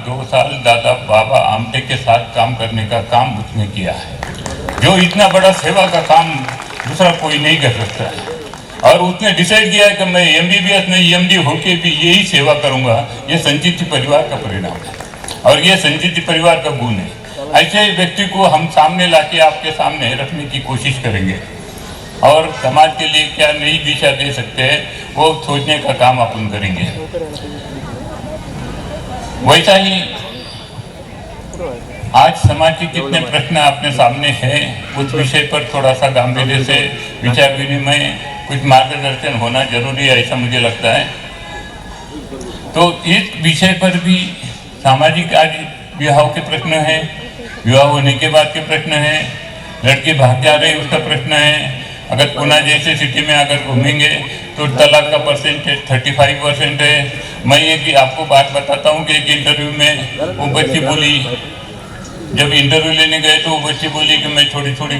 2 साल दादा बाबा आमटे के साथ काम करने का काम उसने किया है। जो इतना बड़ा सेवा का काम दूसरा कोई नहीं कर सकता है। और उसने डिसाइड किया कि मैं MBBS में EMD होके भी यही सेवा करूंगा। ये संचित परिवार का परिणाम है और ये संचित परिवार का गुण है। ऐसे व्यक्ति को हम सामने लाके आपके सामने रखने की कोशिश करेंगे और समाज के लिए क्या नई दिशा दे सकते हैं वो सोचने का काम अपन करेंगे। वैसा ही आज समाज के कितने प्रश्न अपने सामने हैं, उस विषय पर थोड़ा सा गंभीरता से विचार विनिमय, कुछ मार्गदर्शन होना जरूरी है, ऐसा मुझे लगता है। तो इस विषय पर भी सामाजिक आज विवाह के प्रश्न है, विवाह होने के बाद के प्रश्न है, लड़के भाग जा रहे उसका प्रश्न है। अगर पुणे जैसे सिटी में अगर घूमेंगे तो तलाक का परसेंटेज 35% है। मैं एक आपको बात बताता हूँ कि एक इंटरव्यू में वो बच्ची बोली, जब इंटरव्यू लेने गए तो वो बच्ची बोली कि मैं थोड़ी थोड़ी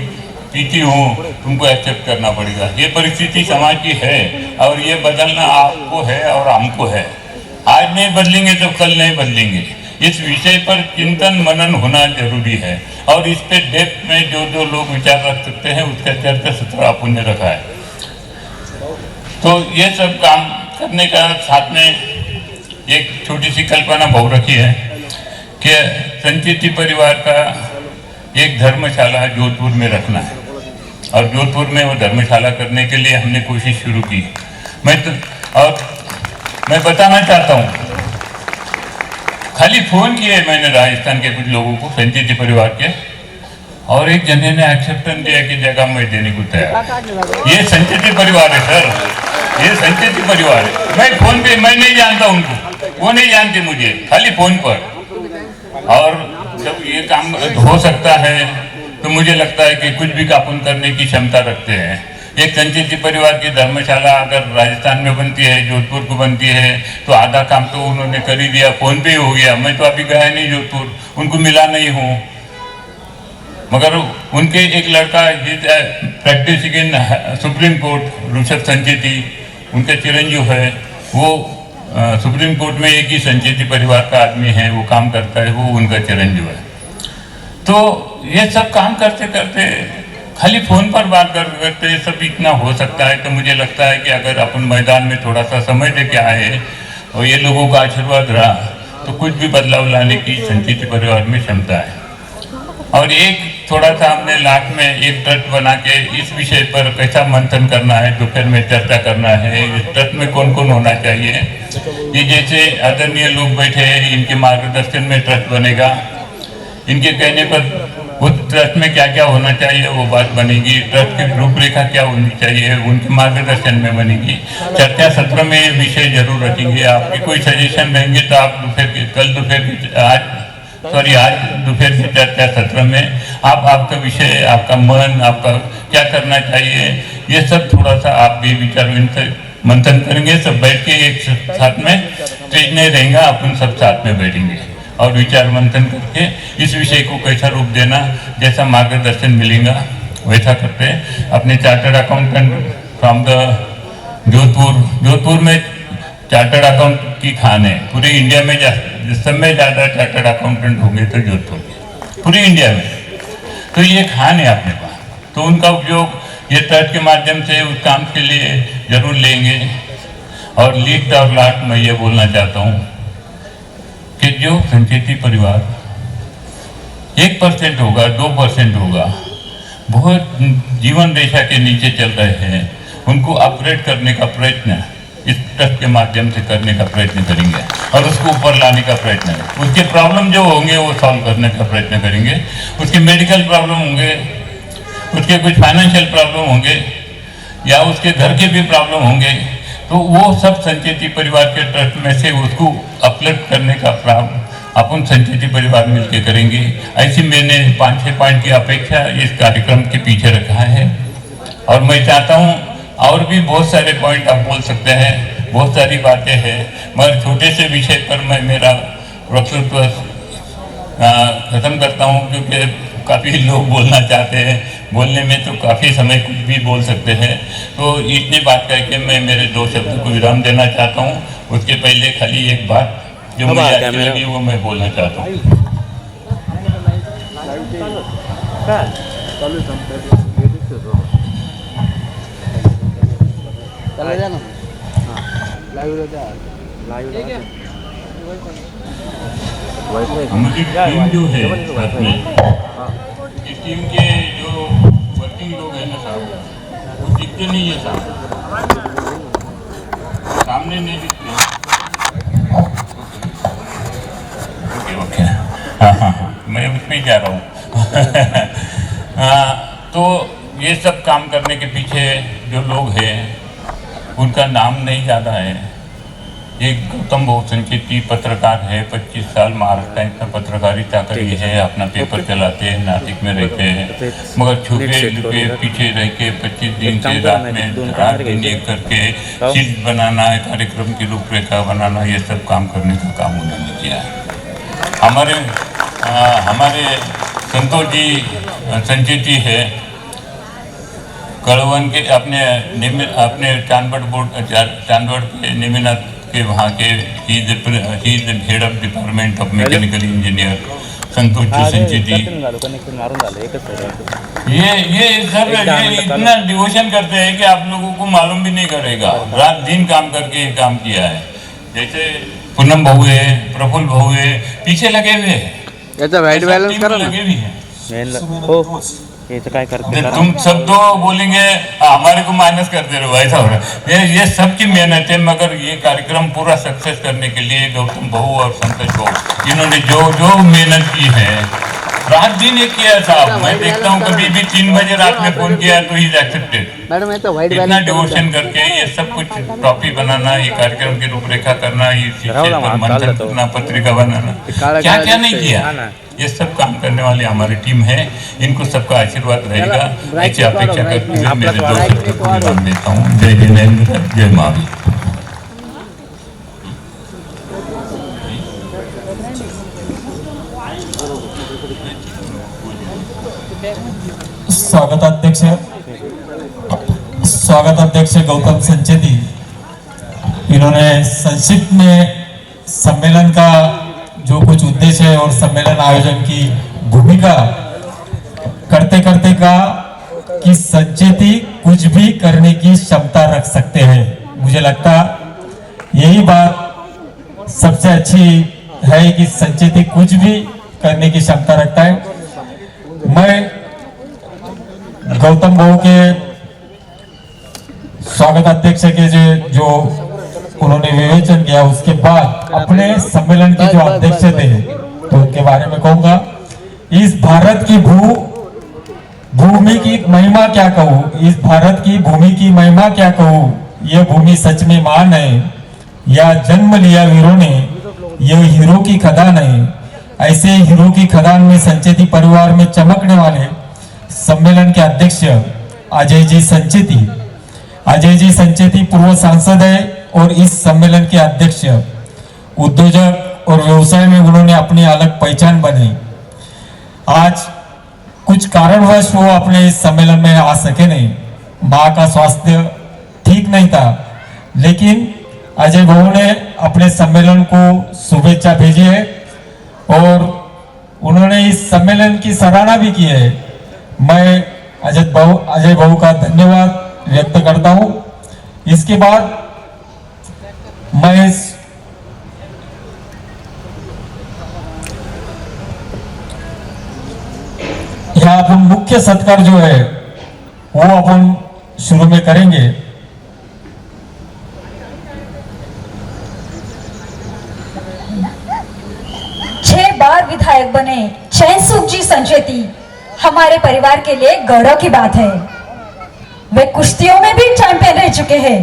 पीती हूँ, तुमको एक्सेप्ट करना पड़ेगा। ये परिस्थिति समाज की है और ये बदलना आपको है और हमको है। आज नहीं बदलेंगे तो कल नहीं बदलेंगे। इस विषय पर चिंतन मनन होना जरूरी है और इस पे डेप्थ में जो जो लोग विचार रख सकते हैं उसका चर्चा सत्र अपन ने रखा है। तो ये सब काम करने का साथ में एक छोटी सी कल्पना बहुत रखी है कि संचिति परिवार का एक धर्मशाला जोधपुर में रखना है और जोधपुर में वो धर्मशाला करने के लिए हमने कोशिश शुरू की। मैं बताना चाहता हूँ, खाली फोन किए मैंने राजस्थान के कुछ लोगों को संचिति परिवार के, और एक जने ने एक्सेप्टेंस दिया कि जगह मैं देने को तैयार। ये संचिति परिवार है सर, ये संचिति परिवार है। मैं फोन पे, मैं नहीं जानता उनको, वो नहीं जानते मुझे, खाली फोन पर। और जब ये काम हो सकता है तो मुझे लगता है कि कुछ भी काम करने की क्षमता रखते हैं। एक संचिति परिवार की धर्मशाला अगर राजस्थान में बनती है, जोधपुर को बनती है, तो आधा काम तो उन्होंने कर ही दिया, फोन पे ही हो गया। मैं तो अभी गया नहीं जोधपुर, उनको मिला नहीं हूँ, मगर उनके एक लड़का प्रैक्टिसिंग इन सुप्रीम कोर्ट, ऋषभ संचिति, उनके चिरंजीव है, वो सुप्रीम कोर्ट में एक ही संचिति परिवार का आदमी है, वो काम करता है, वो उनका चिरंजीव है। तो ये सब काम करते करते खाली फोन पर बात करते सब इतना हो सकता है। तो मुझे लगता है कि अगर अपन मैदान में थोड़ा सा समय दे के आए और ये लोगों का आशीर्वाद रहा तो कुछ भी बदलाव लाने की संचिति परिवार में क्षमता है। और एक थोड़ा सा हमने लास्ट में एक ट्रस्ट बना के इस विषय पर कैसा मंथन करना है, दोपहर में चर्चा करना है, इस ट्रस्ट में कौन कौन होना चाहिए। ये जैसे आदरणीय लोग बैठे हैं, इनके मार्गदर्शन में ट्रस्ट बनेगा, इनके कहने पर उस ट्रस्ट में क्या क्या होना चाहिए वो बात बनेगी, ट्रस्ट की रूपरेखा क्या होनी चाहिए उनके मार्गदर्शन में बनेगी। चर्चा सत्र में ये विषय जरूर रखेंगे। आपके कोई सजेशन रहेंगे तो आप आज दोपहर की चर्चा सत्र में आप आपका विषय, आपका मन, आपका क्या करना चाहिए, ये सब थोड़ा सा आप भी विचार मंथन करेंगे। सब बैठ के एक साथ में स्टेज नहीं रहेगा, अपन सब साथ में बैठेंगे और विचार मंथन करके इस विषय को कैसा रूप देना, जैसा मार्गदर्शन मिलेगा वैसा करते हैं। अपने chartered accountant from the Jodhpur में चार्टर्ड अकाउंट की खान है पूरे इंडिया में। सब में ज़्यादा चार्टर्ड अकाउंटेंट होंगे तो जोधपुर में, पूरी इंडिया में। तो ये खान है अपने पास, तो उनका उपयोग ये ट्रस्ट के माध्यम से उस काम के लिए जरूर लेंगे। और लीस्ट और लास्ट मैं ये बोलना चाहता हूँ कि जो संचिति परिवार 1% होगा, 2% होगा, बहुत जीवन रेखा के नीचे चल रहे हैं, उनको अपग्रेड करने का प्रयत्न इस ट्रस्ट के माध्यम से करने का प्रयत्न करेंगे और उसको ऊपर लाने का प्रयत्न है। उसके प्रॉब्लम जो होंगे वो सॉल्व करने का प्रयत्न करेंगे। उसके मेडिकल प्रॉब्लम होंगे, उसके कुछ फाइनेंशियल प्रॉब्लम होंगे या उसके घर के भी प्रॉब्लम होंगे, तो वो सब संचिति परिवार के ट्रस्ट में से उसको अपलिफ्ट करने का प्रावधान अपन संचिति परिवार मिलकर करेंगे। ऐसी मैंने 5-6 पॉइंट की अपेक्षा इस कार्यक्रम के पीछे रखा है और मैं चाहता हूँ और भी बहुत सारे पॉइंट आप बोल सकते हैं, बहुत सारी बातें हैं, मगर छोटे से विषय पर मैं मेरा वक्तव्य खत्म करता हूँ क्योंकि काफ़ी लोग बोलना चाहते हैं, बोलने में तो काफ़ी समय कुछ भी बोल सकते हैं। तो इतनी बात करके मैं मेरे 2 शब्द को विराम देना चाहता हूँ। उसके पहले खाली एक बात जो मुझे अच्छी लगी वो मैं बोलना चाहता हूँ। हमारी टीम जो है साथ में, इस टीम के जो वर्किंग लोग हैं ना साहब, वो दिखते नहीं है साहब, सामने नहीं दिखते। ओके, हाँ, मैं उसमें ही जा रहा हूँ। तो ये सब काम करने के पीछे जो लोग हैं उनका नाम नहीं ज़्यादा है। एक गौतम बहु संचेती पत्रकार है, 25 साल महाराष्ट्र टाइम्स में पत्रकारिता करी है, अपना पेपर चलाते हैं, नासिक में रहते हैं, मगर छुपे पीछे रह के 25 दिन से रात दिन एक करके चीज बनाना है, कार्यक्रम की रूपरेखा बनाना, ये सब काम करने का काम उन्होंने किया है। हमारे संतोष जी संचेती है, कड़वन के अपने चांदवड़ के निमिनाथ के वहाँ के ही is head of department of mechanical engineer Santosh ji Sancheti. ये सब ये इतना डिवोशन करते हैं कि आप लोगों को मालूम भी नहीं करेगा, रात दिन काम करके ये काम किया है। जैसे पूनम बहू है, प्रफुल्ल बहू है, पीछे लगे हुए हैं, वाइट बैलेंस करो ना, लगे भी हैं। ये तो क्या करते तुम सब तो बोलेंगे हमारे को माइनस कर दे रहे हो, ऐसा हो रहा है। ये सबकी मेहनत है, मगर ये कार्यक्रम पूरा सक्सेस करने के लिए गौतम बहू और संतोष बहू इन्होंने जो मेहनत की है, रात दिन ये किया साहब। मैं देखता हूँ कभी भी 3 बजे रात में फोन किया तो इज एक्सेप्टेड। मैडम तो वाइट इतना डिवोशन करके ये सब कुछ टॉपिक बनाना, ये कार्यक्रम की रूपरेखा करना, ये मंथन करना, पत्रिका बनाना, क्या क्या नहीं किया। ये सब काम करने वाली हमारी टीम है, इनको सबका आशीर्वाद रहेगा, ऐसी अपेक्षा करते हुए मेरे 2 शब्द को विराम देता हूँ। जय जिनेन्द्र, जय महावीर। स्वागताध्यक्ष गौतम संचेती, इन्होंने संक्षिप्त में सम्मेलन का जो कुछ उद्देश्य है और सम्मेलन आयोजन की भूमिका करते करते कहा कि संचेती कुछ भी करने की क्षमता रख सकते हैं। मुझे लगता यही बात सबसे अच्छी है कि संचेती कुछ भी करने की क्षमता रखता है। मैं गौतम बहू के स्वागत अध्यक्ष के जो उन्होंने विवेचन किया, उसके बाद अपने सम्मेलन के जो अध्यक्ष थे तो उनके बारे में कहूंगा। इस भारत की भूमि की महिमा क्या कहूँ, इस भारत की भूमि की महिमा क्या कहूँ। यह भूमि सच में महान है, या जन्म लिया वीरों ने, यह हीरो की खदान है। ऐसे हीरो की खदान में संचेती परिवार में चमकने वाले सम्मेलन के अध्यक्ष अजय जी संचेती। अजय जी संचेती पूर्व सांसद है और इस सम्मेलन के अध्यक्ष। उद्योजक और व्यवसाय में उन्होंने अपनी अलग पहचान बनाई। आज कुछ कारणवश वो अपने इस सम्मेलन में आ सके नहीं, मां का स्वास्थ्य ठीक नहीं था, लेकिन अजय बहू ने अपने सम्मेलन को शुभेच्छा भेजी है और उन्होंने इस सम्मेलन की सराहना भी की है। मैं अजय बहू का धन्यवाद व्यक्त करता हूं। इसके बाद मैं यहाँ अपन मुख्य सत्कार जो है वो अपन शुरू में करेंगे। 6 बार विधायक बने चैनसुख जी संचेती हमारे परिवार के लिए गौरव की बात है। वे कुश्तियों में भी चैंपियन रह चुके हैं।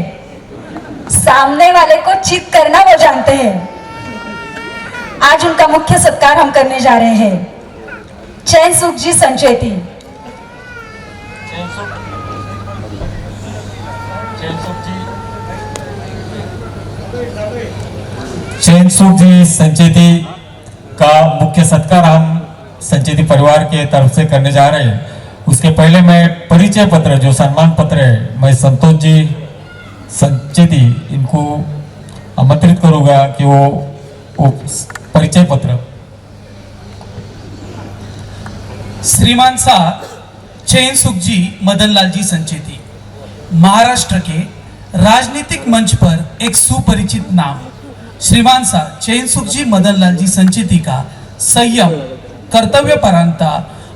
सामने वाले को चित करना वो जानते हैं। आज उनका मुख्य सत्कार हम करने जा रहे हैं। चैनसुख जी संचेती। चैनसुख जी संचेती का मुख्य सत्कार हम संचेती परिवार के तरफ से करने जा रहे हैं। उसके पहले मैं परिचय पत्र, जो सम्मान पत्र है, मैं संतोष जी संचेती इनको आमंत्रित करूंगा कि वो परिचय पत्र। श्रीमान साहब चैन सुख जी मदनलाल जी संचेती, महाराष्ट्र के राजनीतिक मंच पर एक सुपरिचित नाम। श्रीमान साहब चैन सुख जी मदनलाल जी संचेती का संयम, कर्तव्यपरायणता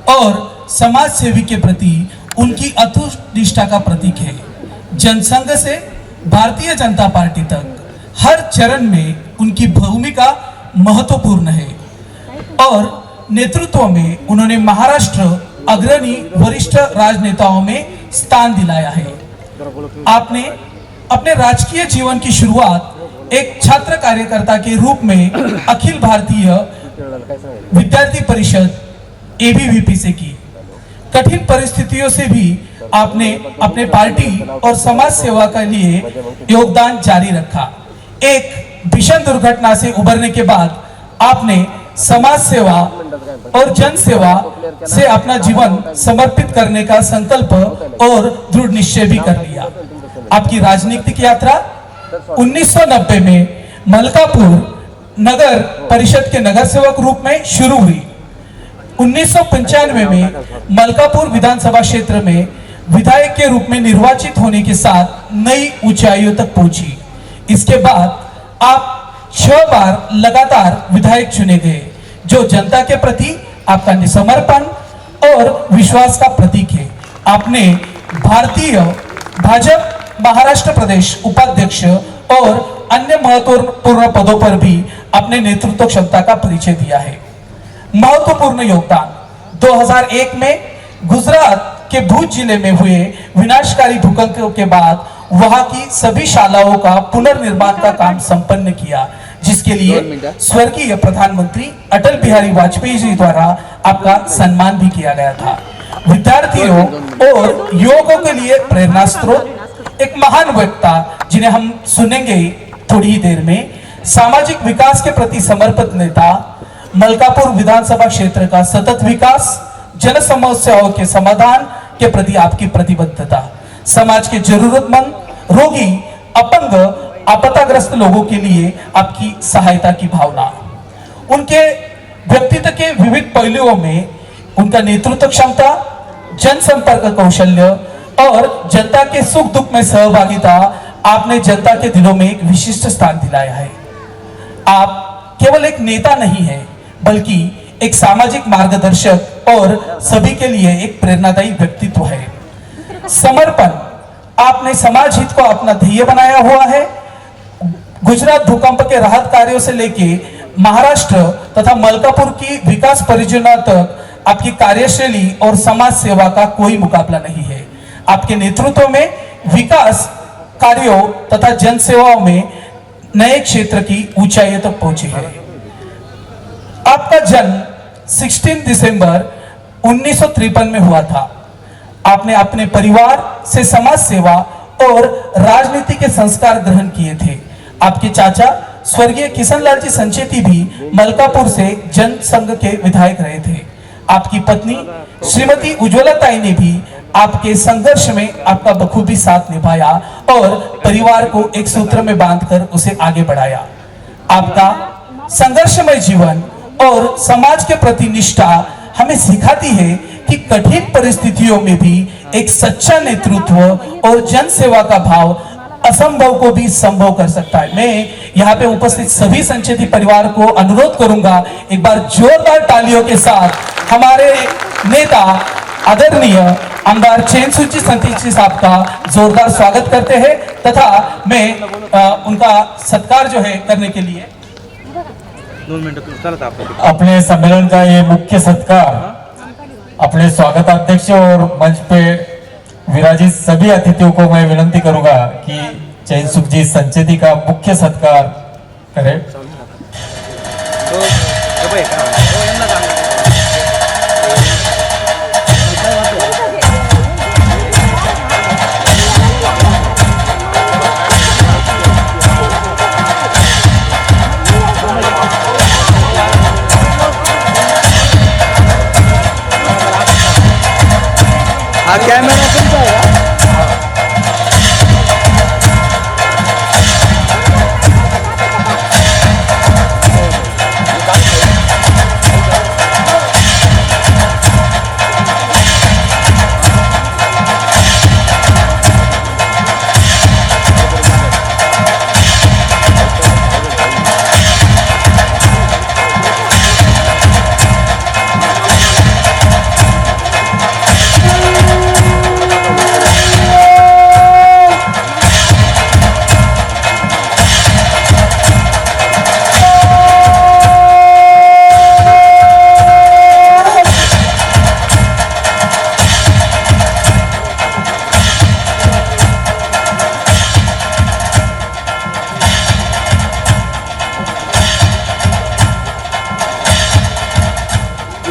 और समाज सेवी के प्रति उनकी अतूट निष्ठा का प्रतीक है। जनसंघ से भारतीय जनता पार्टी तक हर चरण में उनकी भूमिका महत्वपूर्ण है और नेतृत्व में उन्होंने महाराष्ट्र अग्रणी वरिष्ठ राजनेताओं में स्थान दिलाया है। आपने अपने राजकीय जीवन की शुरुआत एक छात्र कार्यकर्ता के रूप में अखिल भारतीय विद्यार्थी परिषद ABVP से की। कठिन परिस्थितियों से भी आपने अपने पार्टी और समाज सेवा के लिए योगदान जारी रखा। एक भीषण दुर्घटना से उबरने के बाद आपने समाज सेवा और जन सेवा से अपना जीवन समर्पित करने का संकल्प और दृढ़ निश्चय भी कर लिया। आपकी राजनीतिक यात्रा 1990 में मलकापुर नगर परिषद के नगर सेवक रूप में शुरू हुई। 1995 में मलकापुर विधानसभा क्षेत्र में विधायक के रूप में निर्वाचित होने के साथ नई ऊंचाइयों तक पहुंची। इसके बाद आप 6 बार लगातार विधायक चुने गए, जो जनता के प्रति आपका समर्पण और विश्वास का प्रतीक है। आपने भारतीय भाजपा महाराष्ट्र प्रदेश उपाध्यक्ष और अन्य महत्वपूर्ण पदों पर भी अपने नेतृत्व क्षमता का परिचय दिया है। महत्वपूर्ण योगदान 2001 में गुजरात के भुज जिले में हुए विनाशकारी भूकंप के बाद वहां की सभी शालाओं का पुनर्निर्माण का काम संपन्न किया, जिसके लिए स्वर्गीय प्रधानमंत्री अटल बिहारी वाजपेयी जी द्वारा आपका सम्मान भी किया गया था। विद्यार्थियों और युवकों के लिए प्रेरणा स्रोत, एक महान वक्ता जिन्हें हम सुनेंगे थोड़ी ही देर में, सामाजिक विकास के प्रति समर्पित नेता, मलकापुर विधानसभा क्षेत्र का सतत विकास, जन समस्याओं के समाधान के प्रति आपकी प्रतिबद्धता, समाज के जरूरतमंद, रोगी, अपंग, आपदाग्रस्त लोगों के लिए आपकी सहायता की भावना, उनके व्यक्तित्व के विविध पहलुओं में उनका नेतृत्व क्षमता, जनसंपर्क कौशल्य और जनता के सुख दुख में सहभागिता आपने जनता के दिलों में एक विशिष्ट स्थान दिलाया है। आप केवल एक नेता नहीं है, बल्कि एक सामाजिक मार्गदर्शक और सभी के लिए एक प्रेरणादायी व्यक्तित्व है। समर्पण, आपने समाज हित को अपना ध्येय बनाया हुआ है। गुजरात भूकंप के राहत कार्यों से लेके महाराष्ट्र तथा मलकापुर की विकास परियोजना तक आपकी कार्यशैली और समाज सेवा का कोई मुकाबला नहीं है। आपके नेतृत्व में विकास कार्यों तथा जन सेवाओं में नए क्षेत्र की ऊंचाइयों तक पहुंचे है। आपका जन्म 16 दिसंबर 1953 में हुआ था। आपने अपने परिवार से समाज सेवा और राजनीति के संस्कार ग्रहण किए थे। आपके चाचा स्वर्गीय किशनलाल जी संचेती भी मलकापुर से जनसंघ के विधायक रहे थे। आपकी पत्नी श्रीमती उज्ज्वला ताई ने भी आपके संघर्ष में आपका बखूबी साथ निभाया और परिवार को एक सूत्र में बांधकर उसे आगे बढ़ाया। आपका संघर्षमय जीवन और समाज के प्रति निष्ठा हमें सिखाती है कि कठिन परिस्थितियों में भी एक सच्चा नेतृत्व और जन सेवा का भाव असंभव को भी संभव कर सकता है। मैं यहाँ पे उपस्थित सभी संचेती परिवार को अनुरोध करूंगा, एक बार जोरदार तालियों के साथ हमारे नेता आदरणीय आमदार चैन सुख जी संचेती साहब का जोरदार स्वागत करते हैं तथा मैं उनका सत्कार जो है करने के लिए 2 मिनिटं चलत आपलं अपने सम्मेलन का ये मुख्य सत्कार अपने स्वागताध्यक्ष और मंच पे विराजित सभी अतिथियों को मैं विनंती करूंगा कि चैन सुख जी संचेती का मुख्य सत्कार करें। हा कॅमेरा तुमचा आहे का?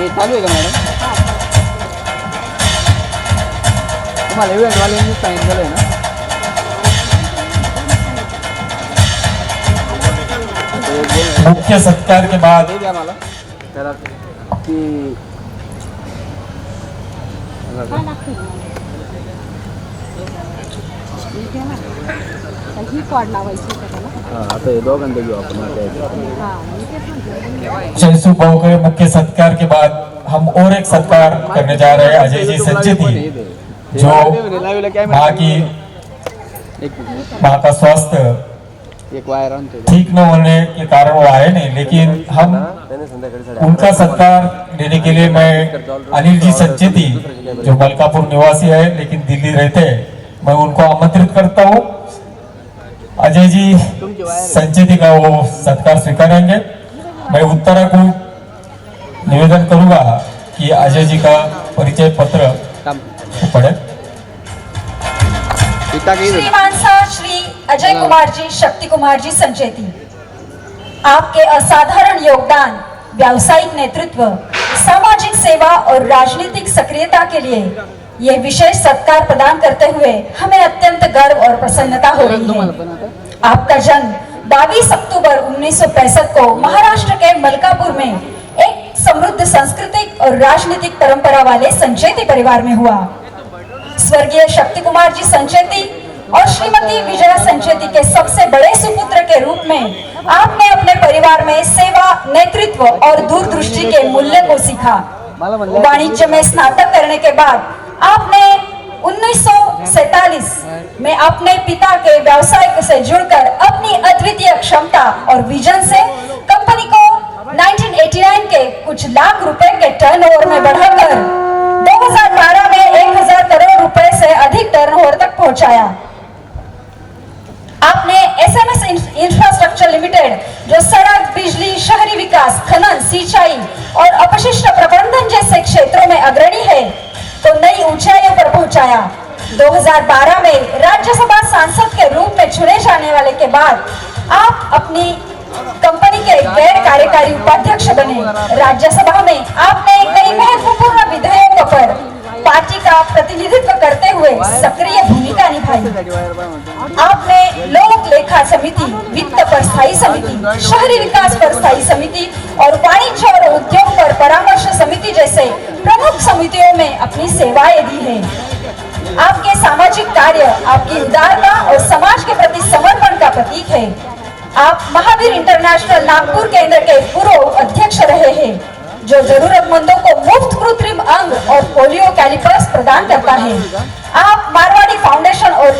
ते चालू आहे का मॅडम? तुम्हाला इव्हेंटवाल्यांनी सांगितलेलं आहे ना? मुख्य सत्कार के बाद ते द्या मला त्याला ती ही कॉड लावायची का त्याला? हां आता हे दोघांना घेऊ आपण हां मी तेच म्हणते. जयसु भाऊ के मुख्य सत्कार के बाद हम और एक सत्कार करने जा रहे हैं अजय जी संचेती, जो माँ की माँ का स्वास्थ्य एक वायर आणतो ठीक न होने के कारण वो आए नहीं, लेकिन हम उनका सत्कार देने के लिए मैं अनिल जी संचेती जो मलकापुर निवासी है लेकिन दिल्ली रहते हैं, मैं उनको आमंत्रित करता हूँ। अजय जी संचेती का वो सत्कार स्वीकारेंगे। मैं उत्तरा को निवेदन करूंगा कि अजय जी का परिचय पत्र पढ़े। श्रीमान सा श्री अजय कुमार जी, शक्ति कुमार जी संचेती, आपके असाधारण योगदान, व्यावसायिक नेतृत्व, सामाजिक सेवा और राजनीतिक सक्रियता के लिए ये विशेष सत्कार प्रदान करते हुए हमें अत्यंत गर्व और प्रसन्नता हो रही है। आपका जन्म 22 अक्टूबर 1965 को महाराष्ट्र के मलकापुर में एक समृद्ध सांस्कृतिक और राजनीतिक परंपरा वाले संचेती परिवार में हुआ। स्वर्गीय शक्ति कुमार जी संचेती और श्रीमती विजया संचेती के सबसे बड़े सुपुत्र के रूप में आपने अपने परिवार में सेवा, नेतृत्व और दूरदृष्टि के मूल्य को सीखा। वाणिज्य में स्नातक करने के बाद आपने 1947 में अपने पिता के व्यवसाय से जुड़कर अपनी अद्वितीय क्षमता और विजन से कंपनी को 1989 के कुछ लाख रुपए के टर्नओवर में बढ़ाकर 2012 में 1000 करोड़ रुपए से अधिक टर्नओवर तक पहुंचाया। आपने एसएमएस इंफ्रास्ट्रक्चर लिमिटेड, जो सड़क, बिजली, शहरी विकास, खनन, सिंचाई और अपशिष्ट प्रबंधन जैसे क्षेत्रों में अग्रणी है, को नई ऊंचाइयों पर पहुंचाया। 2012 में राज्यसभा सांसद के रूप में चुने जाने वाले के बाद आप अपनी कंपनी के गैर कार्यकारी उपाध्यक्ष बने। राज्यसभा में आपने कई महत्वपूर्ण विधेयकों पर पार्टी का प्रतिनिधित्व करते हुए सक्रिय भूमिका निभाई। आपने लोक लेखा समिति, वित्त पर स्थायी समिति, शहरी विकास पर स्थायी समिति और वाणिज्य और उद्योग पर परामर्श समिति जैसे प्रमुख समितियों में अपनी सेवाएं दी है। आपके सामाजिक कार्य आपकी उदारता और समाज के प्रति समर्पण का प्रतीक है। आप महावीर इंटरनेशनल नागपुर केंद्र के पूर्व अध्यक्ष रहे हैं, जो जरूरतमंदों को मुफ्त कृत्रिम अंग और पोलियो कैलिपर्स प्रदान करता है। आप मारवाड़ी फाउंडेशन और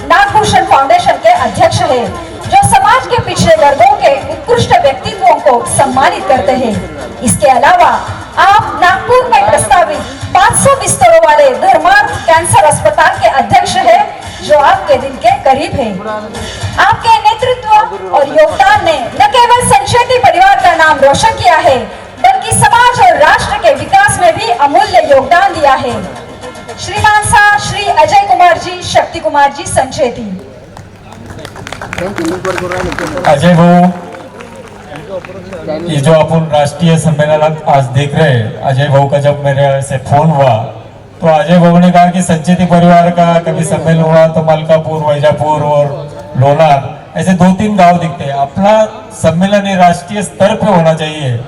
नागभूषण फाउंडेशन के अध्यक्ष हैं, जो समाज के पिछड़े वर्गों के उत्कृष्ट व्यक्तित्वों को सम्मानित करते हैं। इसके अलावा आप नागपुर में प्रस्तावित 500 बिस्तरों वाले धर्मार्थ कैंसर अस्पताल के अध्यक्ष हैं, जो आपके दिल के करीब है। आपके नेतृत्व और योगदान ने न केवल संचेती परिवार का नाम रोशन किया है, बल्कि समाज और राष्ट्र के विकास में भी अमूल्य योगदान दिया है। श्रीमान सा श्री अजय कुमार जी, शक्ति कुमार जी संचेती। अजय भाऊ, ये जो अपन राष्ट्रीय सम्मेलन आज देख रहे हैं, अजय भाऊ का जब मेरे से फोन हुआ तो अजय भाऊ ने कहा कि संचेती परिवार का कभी सम्मेलन हुआ तो मलकापुर, वैजापुर और लोनार ऐसे 2-3 गांव दिखते हैं। अपना सम्मेलन ये राष्ट्रीय स्तर पे होना चाहिए।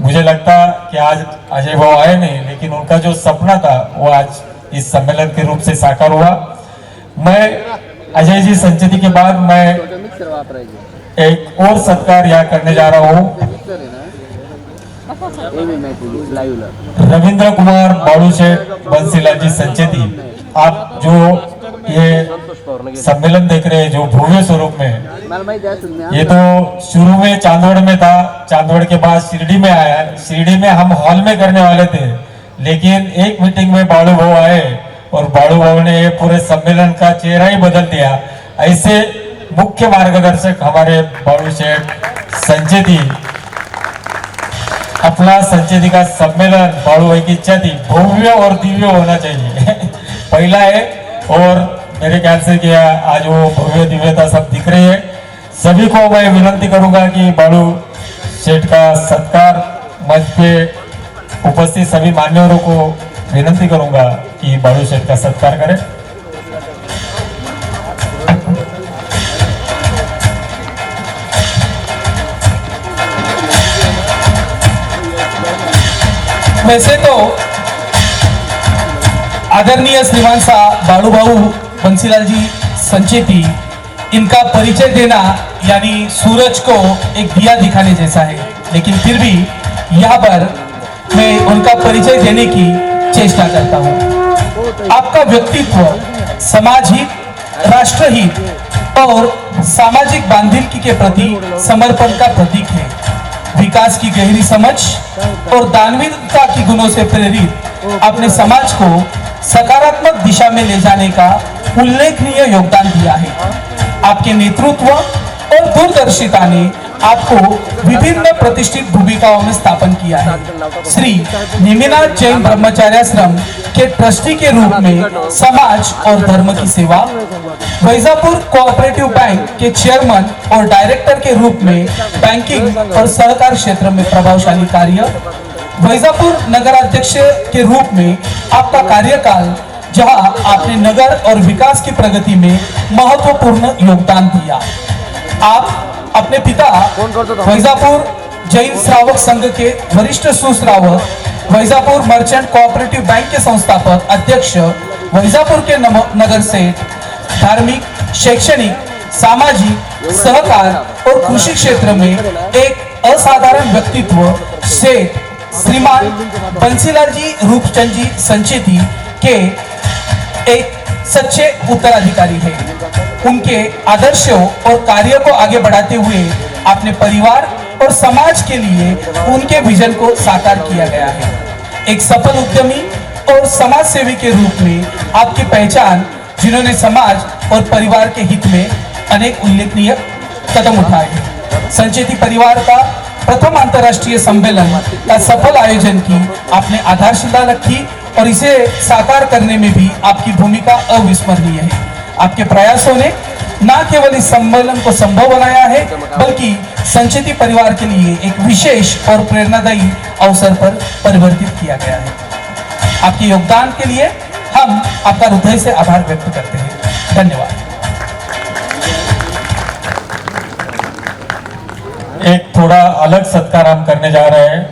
मुझे लगता कि आज अजय भाऊ आए नहीं, लेकिन उनका जो सपना था वो आज इस सम्मेलन के रूप से साकार हुआ। मैं अजय जी संचेती के बाद मैं एक और सत्कार यहाँ करने जा रहा हूँ। रविंद्र कुमार बालूशेठ बंसीलाल जी संचेती, आप जो ये सम्मेलन देख रहे हैं जो भव्य स्वरूप में, ये तो शुरू में चांदवड़ में था, चांदवड़ के बाद शिरडी में आया। शिरडी में हम हॉल में करने वाले थे, लेकिन एक मीटिंग में बालू भाऊ आए और बालू भाऊ ने ये पूरे सम्मेलन का चेहरा ही बदल दिया। ऐसे मुख्य मार्गदर्शक हमारे बालूशेठ संचेती, अपना संचेती का सम्मेलन बालू भाई की इच्छा थी भव्य और दिव्य होना चाहिए पहला है, और मेरे ख्याल से कि आज वो भव्य दिव्यता सब दिख रही है। सभी को मैं विनती करूंगा कि बालू शेठ का सत्कार मंच पे उपस्थित सभी मान्यवरों को विनंती करूंगा कि बाळू शेठ का सत्कार करें। वैसे तो आदरणीय श्रीमान साहब बाळू भाऊ बंसीलाल जी संचेती, इनका परिचय देना यानी सूरज को एक दिया दिखाने जैसा है, लेकिन फिर भी यहाँ पर मैं उनका परिचय देने की चेष्टा करता हूँ। आपका व्यक्तित्व समाज हित, राष्ट्र हित और सामाजिक बांधिलकी के प्रति समर्पण का प्रतीक है। विकास की गहरी समझ और दानवीरता की गुणों से प्रेरित आपने समाज को सकारात्मक दिशा में ले जाने का उल्लेखनीय योगदान दिया है। आपके नेतृत्व और दूरदर्शिता ने आपको विभिन्न प्रतिष्ठित भूमिकाओं में स्थापन किया है। श्री नेमिनाथ जैन ब्रह्मचार्याश्रम के ट्रस्टी के रूप में समाज और धर्म की सेवा, वैजापुर कोऑपरेटिव बैंक के चेयरमैन और डायरेक्टर के रूप में बैंकिंग और सहकार क्षेत्र में प्रभावशाली कार्य, वैजापुर नगराध्यक्ष के रूप में आपका कार्यकाल, जहां आपने नगर और विकास की प्रगति में महत्वपूर्ण योगदान दिया। आप अपने पिता वैजापुर जैन श्रावक संघ के वरिष्ठ सुश्रावक, वैजापुर मर्चेंट कोऑपरेटिव बैंक के संस्थापक अध्यक्ष, वैजापुर के नगर सेठ, धार्मिक, शैक्षणिक, सामाजिक, सहकार और कृषि क्षेत्र में एक असाधारण व्यक्तित्व सेठ श्रीमान बंसीलाल जी रूपचंद जी संचेती के एक सच्चे उत्तराधिकारी है। उनके आदर्शों और कार्यों को आगे बढ़ाते हुए अपने परिवार और समाज के लिए उनके विजन को साकार किया गया है। एक सफल उद्यमी और समाज सेवी के रूप में आपकी पहचान, जिन्होंने समाज और परिवार के हित में अनेक उल्लेखनीय कदम उठाए हैं। संचेती परिवार का प्रथम अंतर्राष्ट्रीय सम्मेलन का सफल आयोजन की आपने आधारशिला रखी और इसे साकार करने में भी आपकी भूमिका अविस्मरणीय है। आपके प्रयासों ने न केवल इस सम्मेलन को संभव बनाया है, बल्कि संचेती परिवार के लिए एक विशेष और प्रेरणादायी अवसर पर परिवर्तित किया गया है। आपके योगदान के लिए हम आपका हृदय से आभार व्यक्त करते हैं। धन्यवाद। एक थोड़ा अलग सत्कार हम करने जा रहे हैं।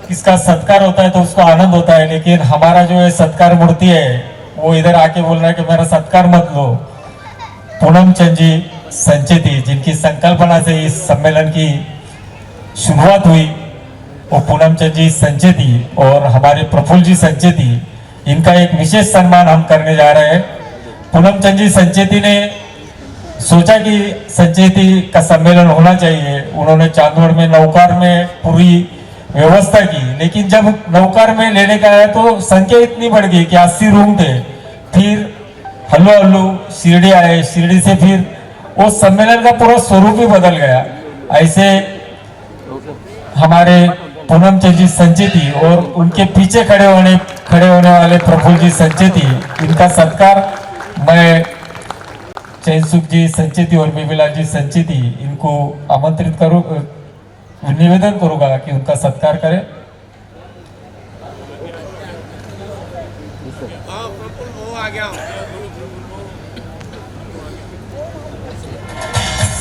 किसका सत्कार होता है तो उसको आनंद होता है, लेकिन हमारा जो है सत्कार मूर्ति है वो इधर आके बोल रहा है कि मेरा सत्कार मत लो। पूनम चंद जी संचेती, जिनकी संकल्पना से इस सम्मेलन की शुरुआत हुई, वो पूनम चंद जी संचेती और हमारे प्रफुल्ल जी संचेती, इनका एक विशेष सम्मान हम करने जा रहे हैं। पूनम चंद जी संचेती ने सोचा कि संचेती का सम्मेलन होना चाहिए। उन्होंने चांदवड़ में नौकार में पूरी व्यवस्था की, लेकिन जब नौकार में लेने का आया तो संख्या इतनी बढ़ गई कि 80 रूम थे। फिर हल्लो हल्लो शिरडी आए, शिरडी से फिर वो सम्मेलन का पूरा स्वरूप ही बदल गया। ऐसे हमारे पूनम चंद जी संचेती और उनके पीछे खड़े होने वाले प्रफुल्ल जी संचेती, इनका सत्कार मैं चैनसुख जी संचेती और बेबीलाल जी संचेती, इनको आमंत्रित करूं, निवेदन करूंगा कि उनका सत्कार करें।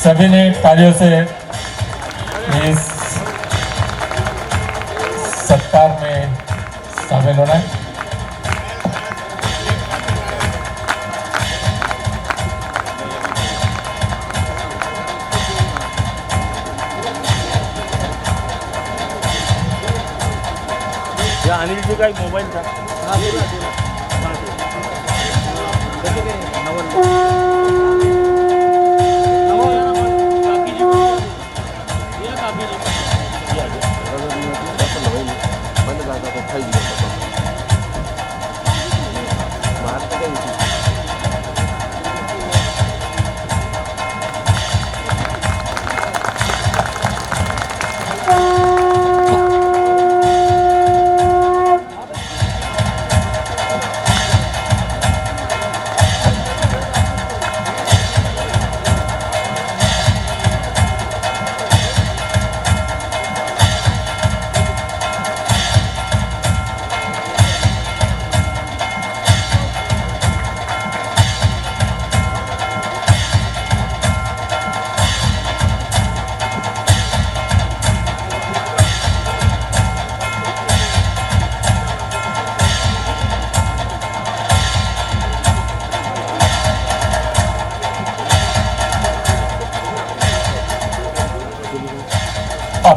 सभी ने तालियों से इस सत्कार में शामिल होना है। अनिल जी का एक मोबाइल था।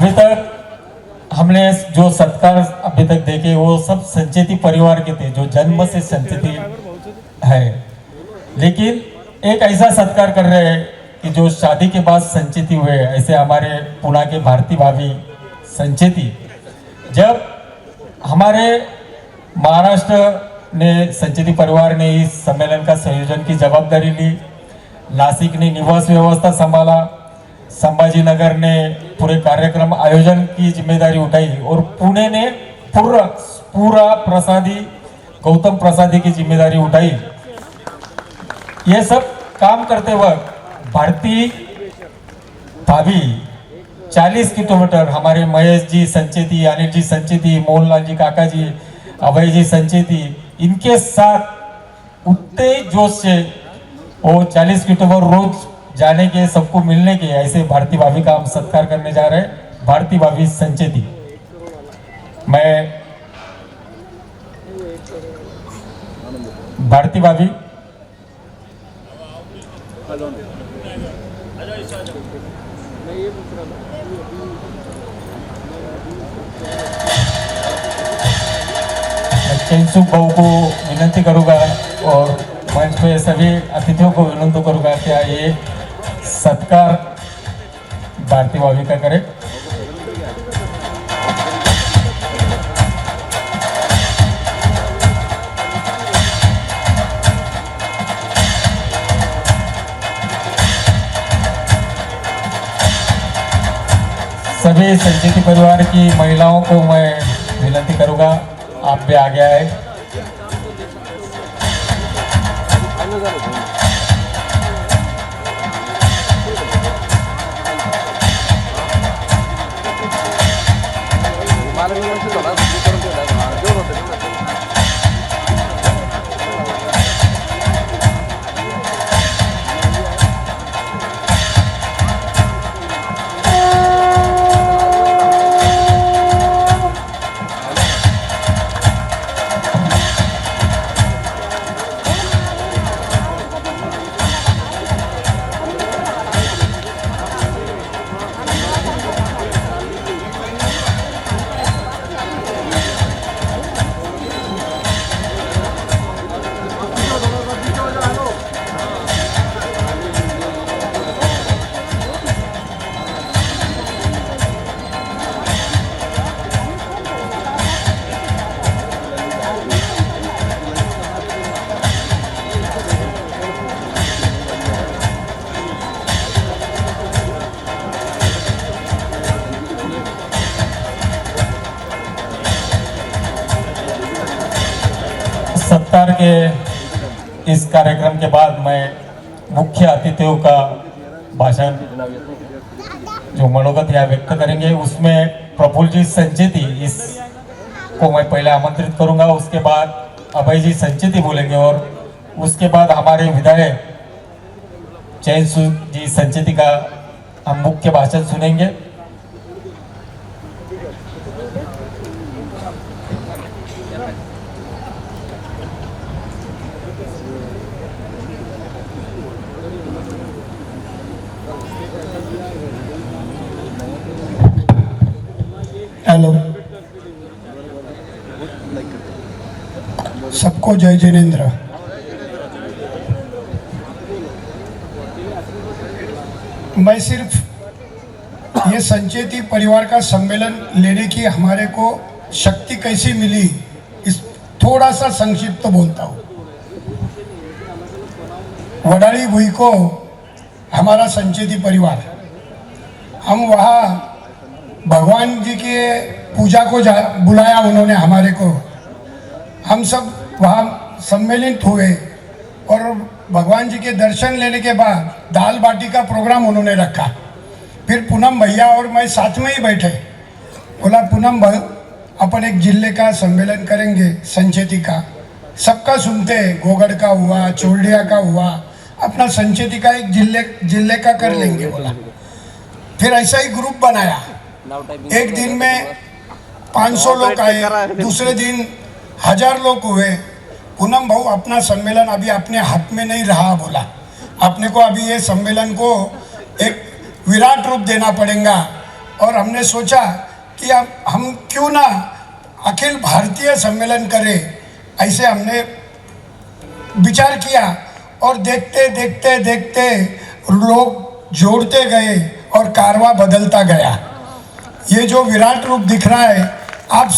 अभी तक हमने जो सत्कार अभी तक देखे वो सब संचेती परिवार के थे, जो जन्म से संचेती है। लेकिन एक ऐसा सत्कार कर रहे हैं कि जो शादी के बाद संचेती हुए, ऐसे हमारे पुणे के भारती भाभी संचेती। जब हमारे महाराष्ट्र ने संचेती परिवार ने इस सम्मेलन का संयोजन की जवाबदारी ली, नासिक ने निवास व्यवस्था संभाला, संभाजीनगर ने पूरे कार्यक्रम आयोजन की जिम्मेदारी उठाई और पुणे ने पूरा प्रसादी गौतम प्रसादी की जिम्मेदारी उठाई। ये सब काम करते वक्त भारती भाभी 40 किलोमीटर हमारे महेश जी संचेती, अनिल जी संचेती, मोहनलाल जी काका जी, अभय जी संचेती, इनके साथ उतने जोश से वो 40 किलोमीटर रोज जाने के, सबको मिलने के, ऐसे भारती भाभी का हम सत्कार करने जा रहे हैं। भारती भाभी संचेती, मैं भारती भाभी चैनसुख भाऊ को विनंती करूंगा और मंच पे सभी अतिथियों को विनंती करूंगा कि ये सत्कार भारती भाभी का करें। सभी संचेती परिवार की महिलाओं को मैं विनंती करूंगा, आप भी आगे आए। सत्कार के इस कार्यक्रम के बाद मैं मुख्य अतिथियों का भाषण जो मनोगत यहाँ व्यक्त करेंगे, उसमें प्रफुल्ल जी संचेती इस को मैं पहले आमंत्रित करूंगा। उसके बाद अभय जी संचेती बोलेंगे और उसके बाद हमारे विधायक चैनसुख जी संचेती का हम मुख्य भाषण सुनेंगे। हेलो, सबको जय जिनेन्द्र। मैं सिर्फ ये संचेती परिवार का सम्मेलन लेने की हमारे को शक्ति कैसी मिली, इस थोड़ा सा संक्षिप्त बोलता हूँ। वडाली भुई को हमारा संचेती परिवार, हम वहाँ भगवान जी के पूजा को बुलाया उन्होंने हमारे को। हम सब वहाँ सम्मिलित हुए और भगवान जी के दर्शन लेने के बाद दाल बाटी का प्रोग्राम उन्होंने रखा। फिर पूनम भैया और मैं साथ में ही बैठे, बोला पूनम भाई अपन एक जिले का सम्मेलन करेंगे संचेती का, सबका सुनते, गोगड़ का हुआ, चोरडिया का हुआ, अपना संचेती का एक जिले का कर लेंगे बोला। फिर ऐसा ही ग्रुप बनाया। एक दिन में 500 लोग आए, दूसरे दिन 1000 लोग हुए। पूनम भाऊ अपना सम्मेलन अभी अपने हाथ में नहीं रहा बोला, अपने को अभी ये सम्मेलन को एक विराट रूप देना पड़ेगा और हमने सोचा कि अब हम क्यों ना अखिल भारतीय सम्मेलन करें। ऐसे हमने विचार किया और देखते देखते देखते लोग जोड़ते गए और कारवा बदलता गया। ये जो विराट रूप दिख रहा है, आप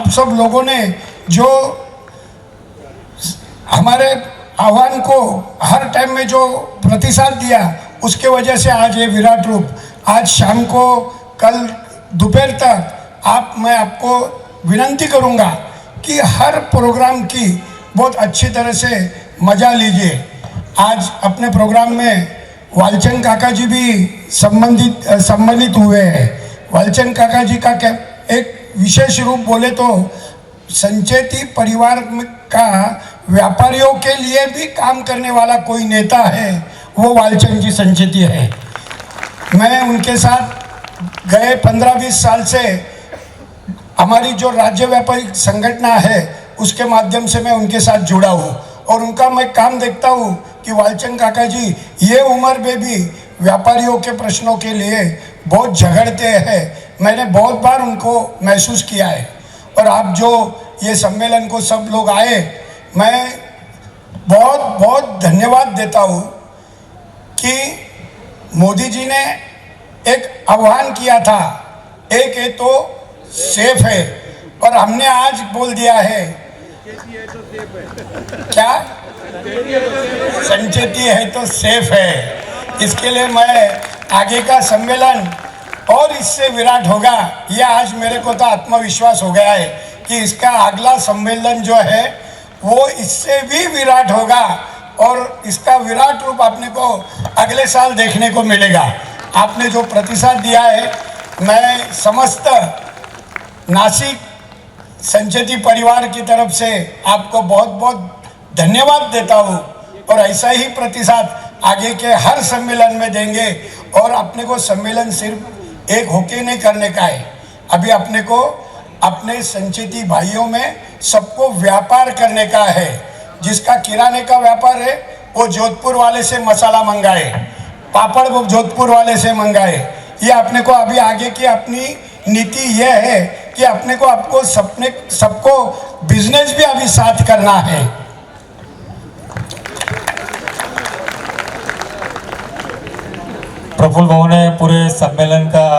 सब लोगों ने जो हमारे आह्वान को हर टाइम में जो प्रतिसाद दिया, उसके वजह से आज ये विराट रूप, आज शाम को, कल दोपहर तक मैं आपको विनंती करूंगा कि हर प्रोग्राम की बहुत अच्छी तरह से मजा लीजिए। आज अपने प्रोग्राम में वालचंद काका जी भी सम्मानित हुए हैं। वालचंद काका जी का एक विशेष रूप बोले तो संचेती परिवार का व्यापारियों के लिए भी काम करने वाला कोई नेता है, वो वालचंद जी संचेती है। मैं उनके साथ गए 15-20 साल से हमारी जो राज्य व्यापारिक संगठन है उसके माध्यम से मैं उनके साथ जुड़ा हूँ और उनका मैं काम देखता हूँ कि वालचंद काका जी ये उम्र में भी व्यापारियों के प्रश्नों के लिए बहुत झगड़ते हैं। मैंने बहुत बार उनको महसूस किया है। और आप जो ये सम्मेलन को सब लोग आए, मैं बहुत बहुत धन्यवाद देता हूँ कि मोदी जी ने एक आह्वान किया था, एक है तो सेफ है, और हमने आज बोल दिया है क्या, संचेती है तो सेफ है। इसके लिए मैं आगे का सम्मेलन और इससे विराट होगा, यह आज मेरे को तो आत्मविश्वास हो गया है कि इसका अगला सम्मेलन जो है वो इससे भी विराट होगा और इसका विराट रूप आपने को अगले साल देखने को मिलेगा। आपने जो प्रतिसाद दिया है, मैं समस्त नासिक संचेती परिवार की तरफ से आपको बहुत बहुत धन्यवाद देता हूँ और ऐसा ही प्रतिसाद आगे के हर सम्मेलन में देंगे। और अपने को सम्मेलन सिर्फ एक होके नहीं करने का है, अभी अपने को अपने संचेती भाइयों में सबको व्यापार करने का है। जिसका किराने का व्यापार है वो जोधपुर वाले से मसाला मंगाए, पापड़ वो जोधपुर वाले से मंगाए। ये अपने को अभी आगे की अपनी नीति यह है कि अपने को आपको सबको बिजनेस भी अभी साथ करना है। प्रफुल्ल भाऊ ने पूरे सम्मेलन का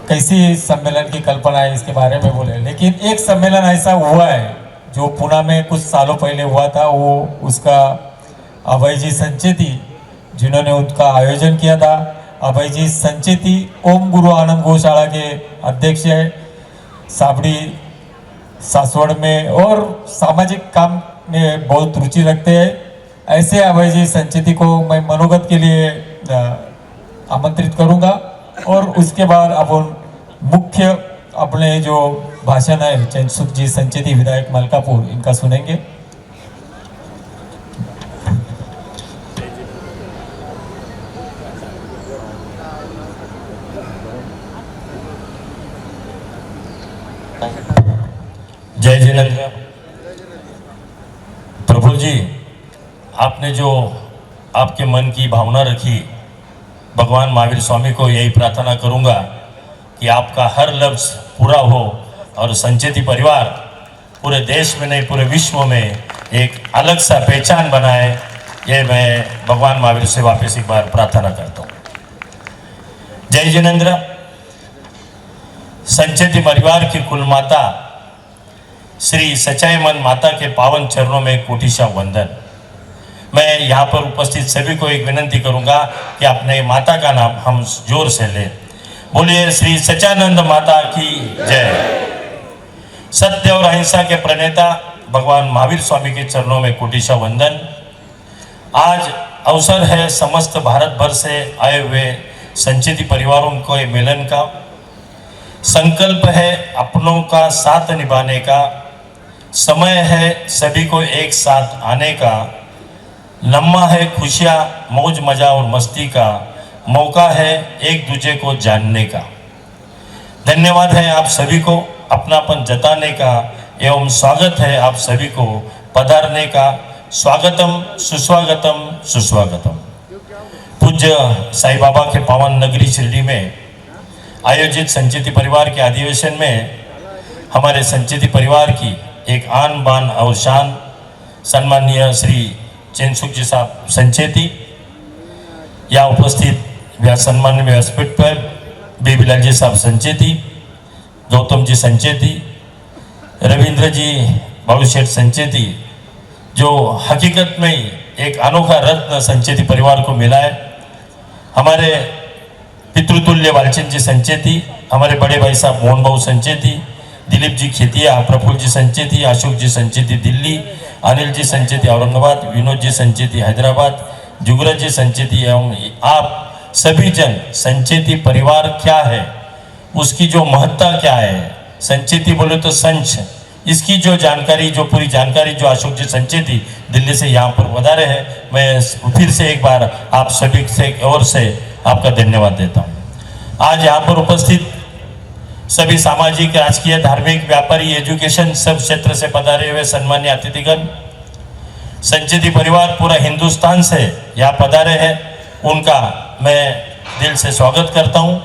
कैसी सम्मेलन की कल्पना है इसके बारे में बोले, लेकिन एक सम्मेलन ऐसा हुआ है जो पुणे में कुछ सालों पहले हुआ था। वो उसका अभय जी संचेती जिन्होंने उसका आयोजन किया था। अभय जी संचेती ओम गुरु आनंद गौशाला के अध्यक्ष है, साबड़ी सासवड़ में, और सामाजिक काम में बहुत रुचि रखते हैं। ऐसे अभय जी संचेती को मैं मनोगत के लिए आमंत्रित करूंगा और उसके बाद अपन मुख्य अपने जो भाषण है चैनसुख जी संचेती विधायक मलकापुर, इनका सुनेंगे। जय जिनेंद्र। प्रफुल्ल जी, आपने जो आपके मन की भावना रखी, भगवान महावीर स्वामी को यही प्रार्थना करूंगा कि आपका हर लफ्ज़ पूरा हो और संचेती परिवार पूरे देश में नहीं पूरे विश्व में एक अलग सा पहचान बनाए। ये मैं भगवान महावीर से वापस एक बार प्रार्थना करता हूँ। जय जिनेंद्र। संचेती परिवार की कुल माता श्री सच्चाई मन माता के पावन चरणों में कोटिशा वंदन। मैं यहाँ पर उपस्थित सभी को एक विनंती करूंगा कि अपने माता का नाम हम जोर से लें। बोलिए श्री सच्चानंद माता की जय। सत्य और अहिंसा के प्रणेता भगवान महावीर स्वामी के चरणों में कोटिशा वंदन। आज अवसर है समस्त भारत भर से आए हुए संचेती परिवारों के मिलन का। संकल्प है अपनों का साथ निभाने का, समय है सभी को एक साथ आने का, लम्हा है खुशियाँ मौज मजा और मस्ती का, मौका है एक दूसरे को जानने का। धन्यवाद है आप सभी को अपनापन जताने का एवं स्वागत है आप सभी को पधारने का। स्वागतम सुस्वागतम सुस्वागतम। पूज्य पूज्य साईं बाबा के पावन नगरी शिरडी में आयोजित संचेती परिवार के अधिवेशन में हमारे संचेती परिवार की एक आन बान और शान सम्माननीय श्री चैनसुख जी साहब संचेती, या उपस्थित सम्मान्य व्यासपीठ पर बेबीलाल जी साहब संचेती, गौतम जी संचेती, रविंद्र जी बाबूशेठ संचेती, जो हकीकत में ही एक अनोखा रत्न संचेती परिवार को मिला है। हमारे पितृतुल्य वालचंद जी संचेती, हमारे बड़े भाई साहब मोहन बाबू संचेती, दिलीप जी खेतिया, प्रफुल्ल जी संचेती, अशोक जी संचेती दिल्ली, अनिल जी संचेती औरंगाबाद, विनोद जी संचेती हैदराबाद, जुगराज जी संचेती एवं आप सभी जन संचेती परिवार क्या है, उसकी जो महत्ता क्या है, संचेती बोले तो संच, इसकी जो जानकारी, जो पूरी जानकारी जो अशोक जी संचेती दिल्ली से यहाँ पर पधारे हैं, मैं फिर से एक बार आप सभी से ओर से आपका धन्यवाद देता हूँ। आज यहाँ पर उपस्थित सभी सामाजिक, राजकीय, धार्मिक, व्यापारी, एजुकेशन सब क्षेत्र से पधारे हुए सम्मान्य अतिथिगण, संचेती परिवार पूरा हिंदुस्तान से यहाँ पधारे हैं, उनका मैं दिल से स्वागत करता हूँ।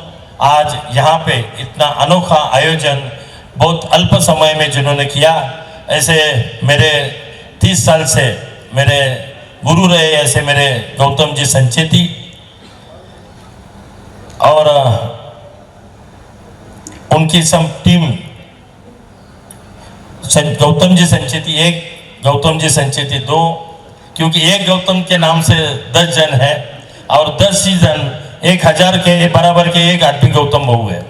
आज यहाँ पे इतना अनोखा आयोजन बहुत अल्प समय में जिन्होंने किया, ऐसे मेरे 30 साल से मेरे गुरु रहे ऐसे मेरे गौतम जी संचेती, और उनकी सब टीम, गौतम जी संचेती 1, गौतम जी संचेती 2, क्योंकि एक गौतम के नाम से 10 जन है और 10 ही जन 1000 के बराबर के एक आदमी गौतम बहू है।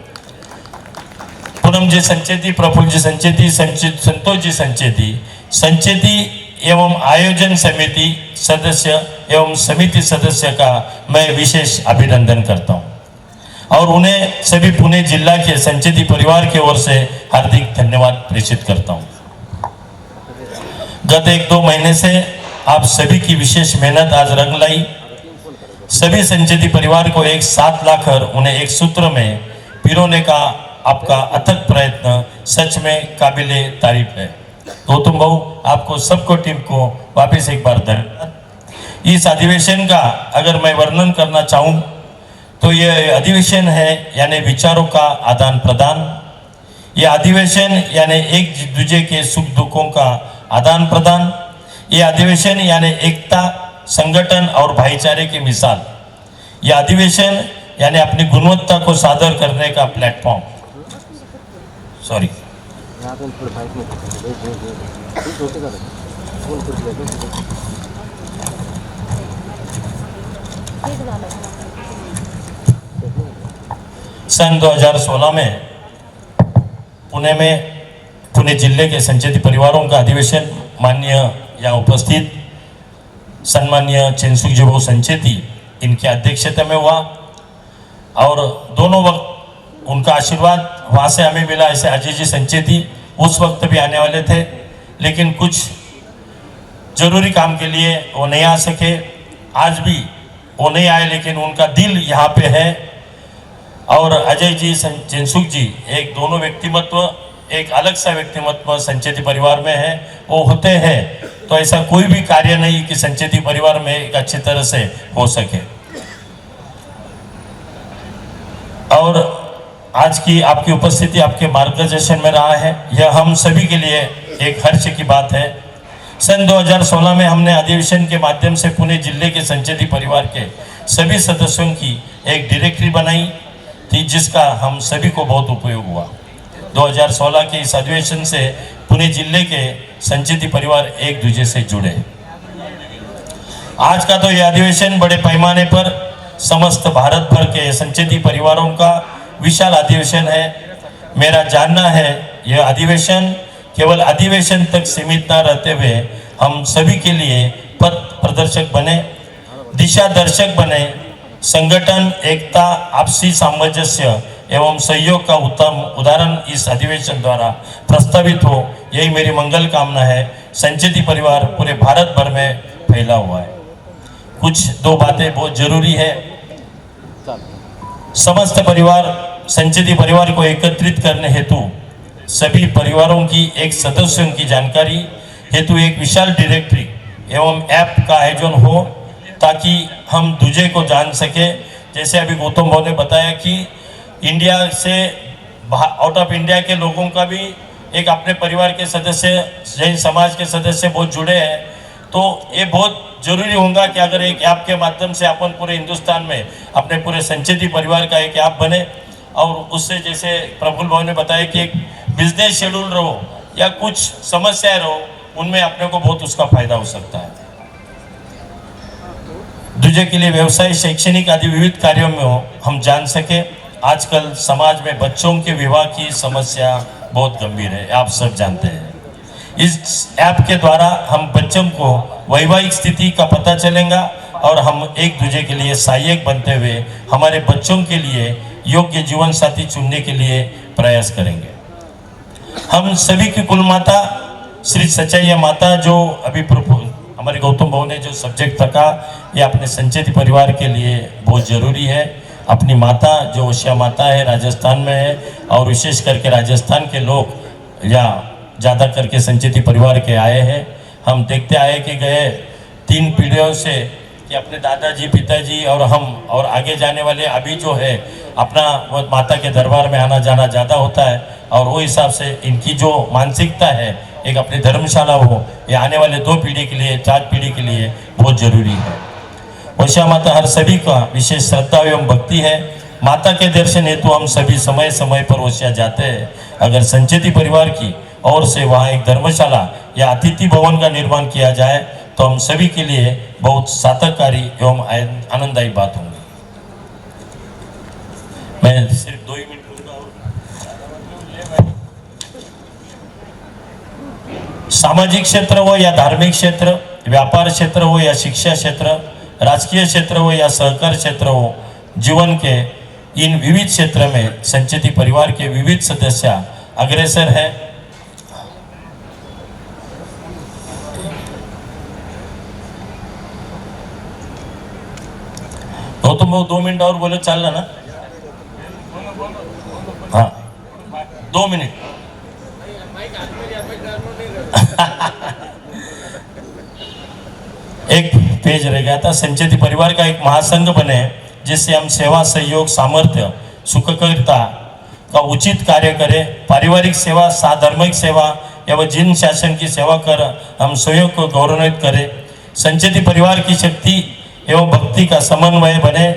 पूनम जी संचेती, प्रफुल्ल जी संचेती, संतोष जी संचेती, संचेती एवं आयोजन समिति सदस्य एवं समिति सदस्य का मैं विशेष अभिनंदन करता हूं और उन्हें सभी पुणे जिला के संचेती परिवार की ओर से हार्दिक धन्यवाद प्रेषित करता हूं। गत 1-2 महीने से आप सभी की विशेष मेहनत आज रंग लाई। सभी संचेती परिवार को एक साथ लाकर उन्हें एक सूत्र में पिरोने का आपका अथक प्रयत्न सच में काबिले तारीफ है। गौतम भाऊ, आपको सबको टीम को वापस एक बार धन्यवाद। इस अधिवेशन का अगर मैं वर्णन करना चाहूँ तो ये अधिवेशन है यानी विचारों का आदान प्रदान। ये अधिवेशन यानी एक दूसरे के सुख दुखों का आदान प्रदान। ये अधिवेशन यानी एकता, संगठन और भाईचारे की मिसाल। यह अधिवेशन यानी अपनी गुणवत्ता को सादर करने का प्लेटफॉर्म। सॉरी, सन 2016 में पुणे जिले के संचेती परिवारों का अधिवेशन माननीय यहाँ उपस्थित सम्माननीय चैनसुख जी बहु संचेती इनकी अध्यक्षता में हुआ और दोनों वक्त उनका आशीर्वाद वहाँ से हमें मिला। ऐसे अजय जी संचेती उस वक्त भी आने वाले थे, लेकिन कुछ जरूरी काम के लिए वो नहीं आ सके। आज भी वो नहीं आए, लेकिन उनका दिल यहाँ पे है। और अजय जी चैनसुख जी एक दोनों व्यक्तिमत्व, एक अलग सा व्यक्तिमत्व संचेती परिवार में है, वो होते हैं तो ऐसा कोई भी कार्य नहीं कि संचेती परिवार में एक अच्छी तरह से हो सके। और आज की आपकी उपस्थिति आपके मार्गदर्शन में रहा है, यह हम सभी के लिए एक हर्ष की बात है। सन 2016 में हमने अधिवेशन के माध्यम से पुणे जिले के संचेती परिवार के सभी सदस्यों की एक डायरेक्टरी बनाई थी, जिसका हम सभी को बहुत उपयोग हुआ। 2016 के इस अधिवेशन से पुणे जिले के संचेती परिवार एक दूसरे से जुड़े। आज का तो यह अधिवेशन बड़े पैमाने पर समस्त भारत भर के संचेती परिवारों का विशाल अधिवेशन है। मेरा जानना है यह अधिवेशन केवल अधिवेशन तक सीमित न रहते हुए हम सभी के लिए पथ प्रदर्शक बने, दिशा दर्शक बने, संगठन, एकता, आपसी सामंजस्य एवं सहयोग का उत्तम उदाहरण इस अधिवेशन द्वारा प्रस्तावित हो, यही मेरी मंगल कामना है। संचेती परिवार पूरे भारत भर में फैला हुआ है। कुछ 2 बातें बहुत जरूरी है। समस्त परिवार संचेती परिवार को एकत्रित करने हेतु सभी परिवारों की एक सदस्यों की जानकारी हेतु एक विशाल डायरेक्टरी एवं ऐप का आयोजन हो ताकि हम दूजे को जान सके। जैसे अभी गौतम भाव ने बताया कि इंडिया से आउट ऑफ इंडिया के लोगों का भी एक अपने परिवार के सदस्य, जैन समाज के सदस्य बहुत जुड़े हैं, तो ये बहुत जरूरी होगा कि अगर एक ऐप के माध्यम से अपन पूरे हिंदुस्तान में अपने पूरे संचेती परिवार का एक ऐप बने और उससे जैसे प्रफुल्ल भाव ने बताया कि एक बिजनेस शेड्यूल रहो या कुछ समस्याएं रहो, उनमें अपने को बहुत उसका फायदा हो सकता है। दूजे के लिए व्यवसाय, शैक्षणिक आदि विविध कार्यों में हो हम जान सके। आजकल समाज में बच्चों के विवाह की समस्या बहुत गंभीर है, आप सब जानते हैं। इस ऐप के द्वारा हम बच्चों को वैवाहिक स्थिति का पता चलेगा और हम एक दूसरे के लिए सहायक बनते हुए हमारे बच्चों के लिए योग्य जीवन साथी चुनने के लिए प्रयास करेंगे। हम सभी की कुल माता श्री सच्चाई माता, जो अभी हमारे गौतम भाव ने जो सब्जेक्ट रखा, ये अपने संचेती परिवार के लिए बहुत ज़रूरी है। अपनी माता जो ओशिया माता है, राजस्थान में है, और विशेष करके राजस्थान के लोग या ज़्यादा करके संचेती परिवार के आए हैं। हम देखते आए कि गए 3 पीढ़ियों से कि अपने दादाजी, पिताजी और हम और आगे जाने वाले अभी जो है अपना वो माता के दरबार में आना जाना ज़्यादा होता है, और वो हिसाब से इनकी जो मानसिकता है एक अपनी धर्मशाला हो, ये आने वाले 2 पीढ़ी के लिए, 4 पीढ़ी के लिए बहुत ज़रूरी है। ओशिया माता हर सभी का विशेष श्रद्धा एवं भक्ति है। माता के दर्शन हेतु हम सभी समय समय पर ओशिया जाते हैं। अगर संचेती परिवार की ओर से वहाँ एक धर्मशाला या अतिथि भवन का निर्माण किया जाए तो हम सभी के लिए बहुत सार्थककारी एवं आनंददायी बात होंगी। मैं सिर्फ 2 ही मिनट सामाजिक क्षेत्र हो या धार्मिक क्षेत्र, व्यापार क्षेत्र हो या शिक्षा क्षेत्र, राजकीय क्षेत्र हो या सहकार क्षेत्र हो, जीवन के इन विविध क्षेत्र में संचेती परिवार के विविध सदस्य अग्रसर है। तो तुम 2 मिनट और बोलो, चल ना? हाँ, 2 मिनट। एक पेज रह गया था। संचेती परिवार का एक महासंघ बने जिससे हम सेवा, सहयोग, सामर्थ्य, सुखकर्ता का उचित कार्य करें। पारिवारिक सेवा, साधर्मिक सेवा एवं जिन शासन की सेवा कर हम स्वयं को गौरवान्वित करें। संचेती परिवार की शक्ति एवं भक्ति का समन्वय बने।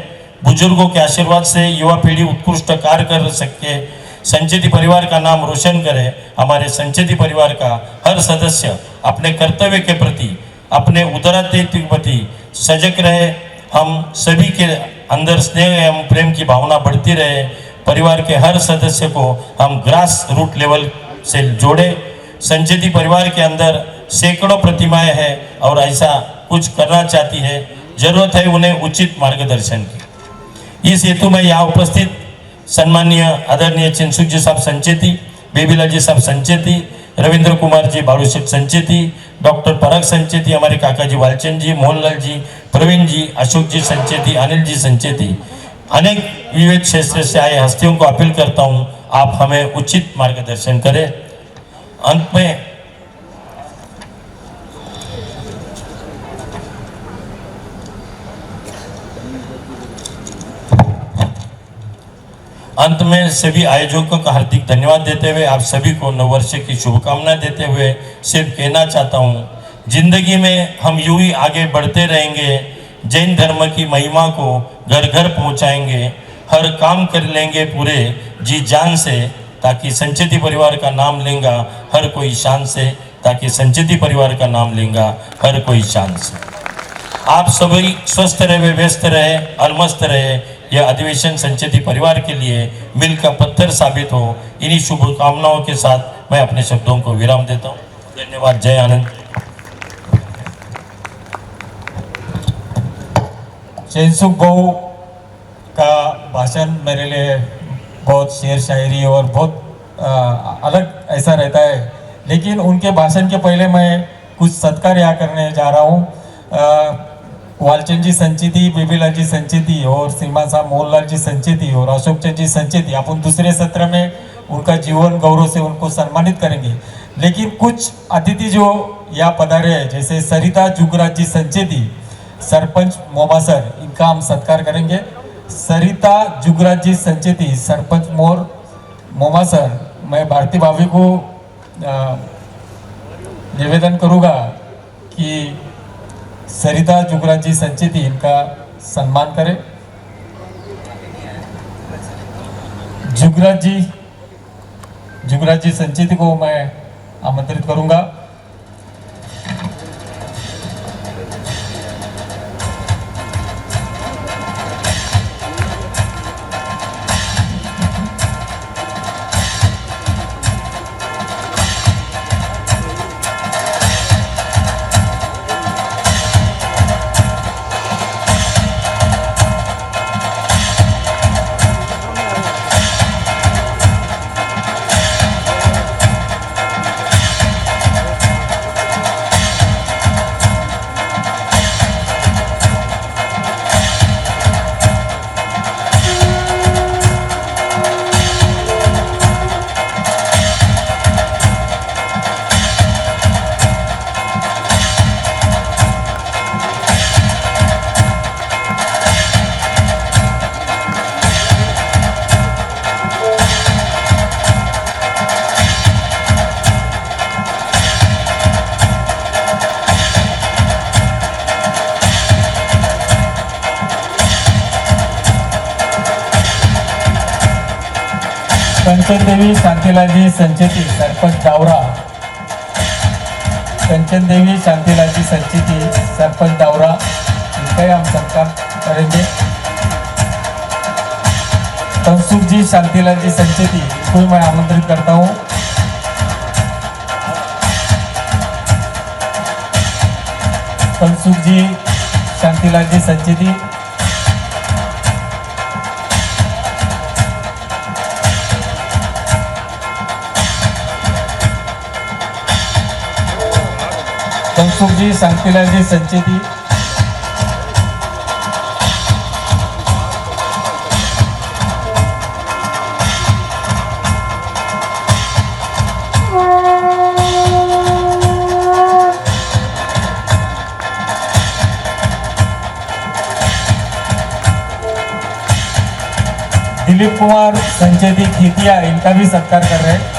बुजुर्गों के आशीर्वाद से युवा पीढ़ी उत्कृष्ट कार्य कर सके। संचेती परिवार का नाम रोशन करे। हमारे संचेती परिवार का हर सदस्य अपने कर्तव्य के प्रति, अपने उत्तराधिकारी के प्रति सजग रहे। हम सभी के अंदर स्नेह एवं प्रेम की भावना बढ़ती रहे। परिवार के हर सदस्य को हम ग्रास रूट लेवल से जोड़े। संचेती परिवार के अंदर सैकड़ों प्रतिमाएं हैं और ऐसा कुछ करना चाहती है, जरूरत है उन्हें उचित मार्गदर्शन की। इस हेतु में यहाँ उपस्थित सम्माननीय आदरणीय चिंसुक जी साहब संचेती, बेबीलाल जी साहब संचेती, रविंद्र कुमार जी बालूशेठ संचेती, डॉक्टर पराग संचेती, हमारे काका जी वालचंद जी, मोहनलाल जी, प्रवीण जी, अशोक जी संचेती, अनिल जी संचेती, अनेक विविध क्षेत्र से आए हस्तियों को अपील करता हूं, आप हमें उचित मार्गदर्शन करें। अंत में सभी आयोजकों का हार्दिक धन्यवाद देते हुए आप सभी को नववर्ष की शुभकामनाएं देते हुए सिर्फ कहना चाहता हूं, जिंदगी में हम यूं ही आगे बढ़ते रहेंगे। जैन धर्म की महिमा को घर घर पहुंचाएंगे। हर काम कर लेंगे पूरे जी जान से, ताकि संचेती परिवार का नाम लेगा हर कोई शान से, ताकि संचेती परिवार का नाम लेगा हर कोई शान से। आप सभी स्वस्थ रहे, व्यस्त रहे और मस्त रहे। यह अधिवेशन संचेती परिवार के लिए मील का पत्थर साबित हो। इन्हीं शुभकामनाओं के साथ मैं अपने शब्दों को विराम देता हूँ। धन्यवाद। जय आनंद। चिंसुक भाऊ का भाषण मेरे लिए बहुत शेर शायरी और बहुत अलग ऐसा रहता है, लेकिन उनके भाषण के पहले मैं कुछ सत्कार यहाँ करने जा रहा हूँ। वालचंद जी संचेती, बेबीलाल जी संचेती और श्रीमान साहब मोहनलाल जी संचेती और अशोक चंद जी संचेती, अपन दूसरे सत्र में उनका जीवन गौरव से उनको सम्मानित करेंगे। लेकिन कुछ अतिथि जो यहाँ पधारे हैं, जैसे सरिता जुगराज जी संचेती, सरपंच मोमा सर, इनका हम सत्कार करेंगे। सरिता जुगराज जी संचेती, सरपंच मोमा सर, मैं भारती भाभी को निवेदन करूँगा कि सरिता जुगराज जी संचेती, इनका सम्मान करें। जुगराज जी संचेती को मैं आमंत्रित करूंगा। कंचन देवी शांतिलाल जी संचेती, सरपंच डावरा। कंचन देवी शांतिलाल जी संचेती, सरपंच डावरा, इनका हम सत्कार करेंगे। तनसुख जी शांतिलाल जी संचेती को मैं आमंत्रित करता हूँ। तनसुख जी शांतिलाल जी संचेती, तनसुख जी शांतिलाल जी संचेती, दिलीप कुमार संचेती खेतिया, इनका भी सत्कार कर रहे हैं।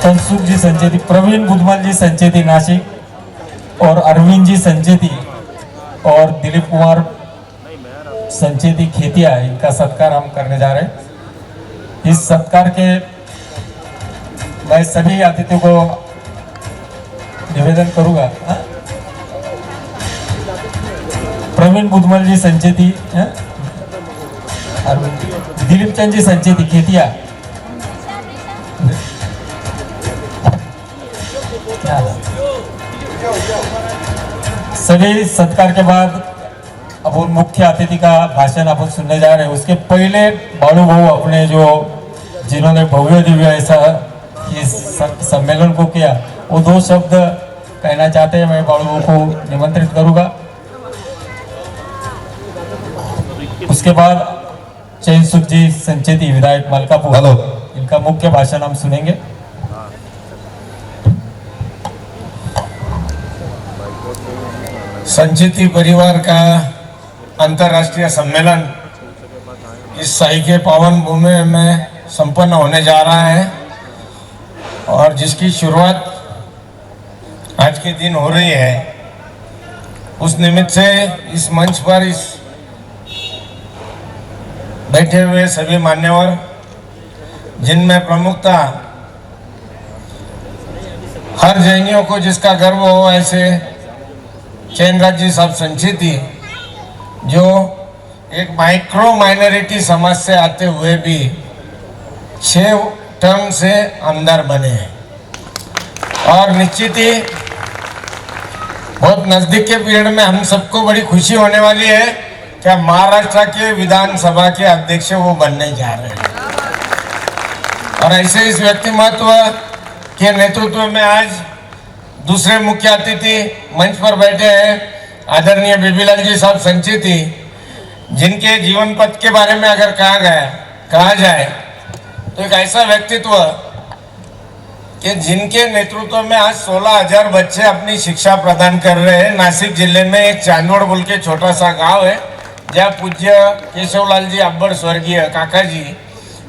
तनसुख जी संचेती, प्रवीण बुधमल जी संचेती नासिक, और अरविंद जी संचेती और दिलीप कुमार संचेती खेतिया, इनका सत्कार हम करने जा रहे हैं। इस सत्कार के मैं सभी अतिथियों को निवेदन करूंगा। प्रवीण बुधमल जी संचेती, दिलीप चंद जी संचेती खेतिया, सभी सत्कार के बाद अब उन मुख्य अतिथि का भाषण अपन सुनने जा रहे हैं। उसके पहले बालू भाऊ अपने जो जिन्होंने भव्य दिव्य ऐसा इस सम्मेलन को किया, वो दो शब्द कहना चाहते हैं। मैं बालू भाऊ को निमंत्रित करूंगा। उसके बाद चैन सुख जी संचेती, विधायक मलकापुर, इनका मुख्य भाषण हम सुनेंगे। संचेती परिवार का अंतर्राष्ट्रीय सम्मेलन इस साई के पावन भूमि में संपन्न होने जा रहा है और जिसकी शुरुआत आज के दिन हो रही है। उस निमित्त से इस मंच पर इस बैठे हुए सभी मान्यवर, जिनमें प्रमुखता हर जैनियों को जिसका गर्व हो, ऐसे चैनराज जी साहब संचेती, जो एक माइक्रो माइनॉरिटी समाज से आते हुए भी 6 टर्म से आमदार बने हैं। और निश्चित ही बहुत नजदीक के पीरियड में हम सबको बड़ी खुशी होने वाली है कि महाराष्ट्र के विधानसभा के अध्यक्ष वो बनने जा रहे हैं। और ऐसे इस व्यक्तिमत्व के नेतृत्व में आज दूसरे मुख्य अतिथि मंच पर बैठे हैं आदरणीय बेबीलाल जी साहब संचेती, जिनके जीवन पथ के बारे में अगर कहा जाए तो एक ऐसा व्यक्तित्व कि जिनके नेतृत्व में आज 16,000 बच्चे अपनी शिक्षा प्रदान कर रहे हैं। नासिक जिले में एक चांदोड़ बोल के छोटा सा गांव है, जहाँ पूज्य केशवलाल जी अब्बड़ स्वर्गीय काका जी,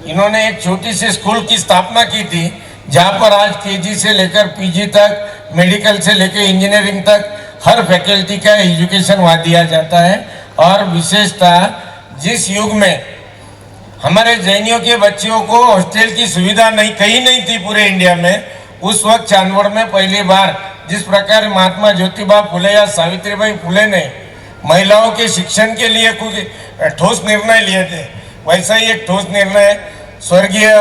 इन्होंने एक छोटी सी स्कूल की स्थापना की थी, जहाँ पर आज केजी से लेकर पीजी तक, मेडिकल से लेकर इंजीनियरिंग तक हर फैकल्टी का एजुकेशन वहाँ दिया जाता है। और विशेषतः जिस युग में हमारे जैनियों के बच्चों को हॉस्टल की सुविधा कहीं नहीं थी पूरे इंडिया में, उस वक्त चांदवड़ में पहली बार जिस प्रकार महात्मा ज्योतिबा फुले या सावित्रीबाई फुले ने महिलाओं के शिक्षण के लिए कुछ ठोस निर्णय लिए थे, वैसा ही एक ठोस निर्णय स्वर्गीय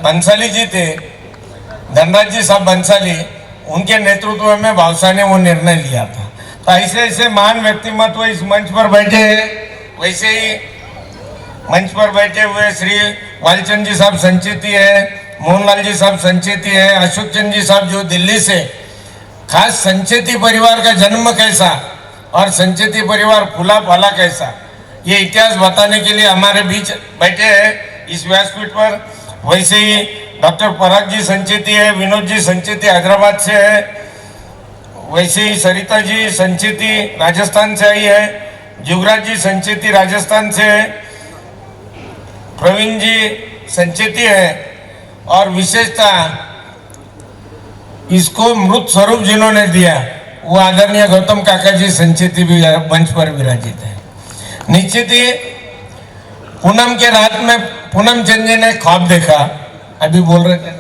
बंसाली जी थे, धनराज जी साहब बंसाली, उनके नेतृत्व में भावसा ने वो निर्णय लिया था। तो ऐसे ऐसे महान व्यक्तिमत्व इस मंच पर बैठे हैं। वैसे ही मंच पर बैठे हुए श्री वालचंद जी साहब संचेती है, मोहनलाल जी साहब संचेती है, अशोक चंद जी साहब जो दिल्ली से, खास संचेती परिवार का जन्म कैसा और संचेती परिवार फूला फला कैसा, ये इतिहास बताने के लिए हमारे बीच बैठे हैं इस व्यासपीठ पर। वैसे ही डॉक्टर पराग जी संचेती है, विनोद जी संचेती हैदराबाद से है, वैसे ही सरिता जी संचेती राजस्थान से आई है, जुगराज जी संचेती राजस्थान से है, प्रवीण जी संचेती है, और विशेषतः इसको मृत स्वरूप जिन्होंने दिया वो आदरणीय गौतम काका जी संचेती भी मंच पर विराजित है। निश्चित ही पूनम के रात में पूनम चंद जी ने ख्वाब देखा, अभी बोल रहे थे,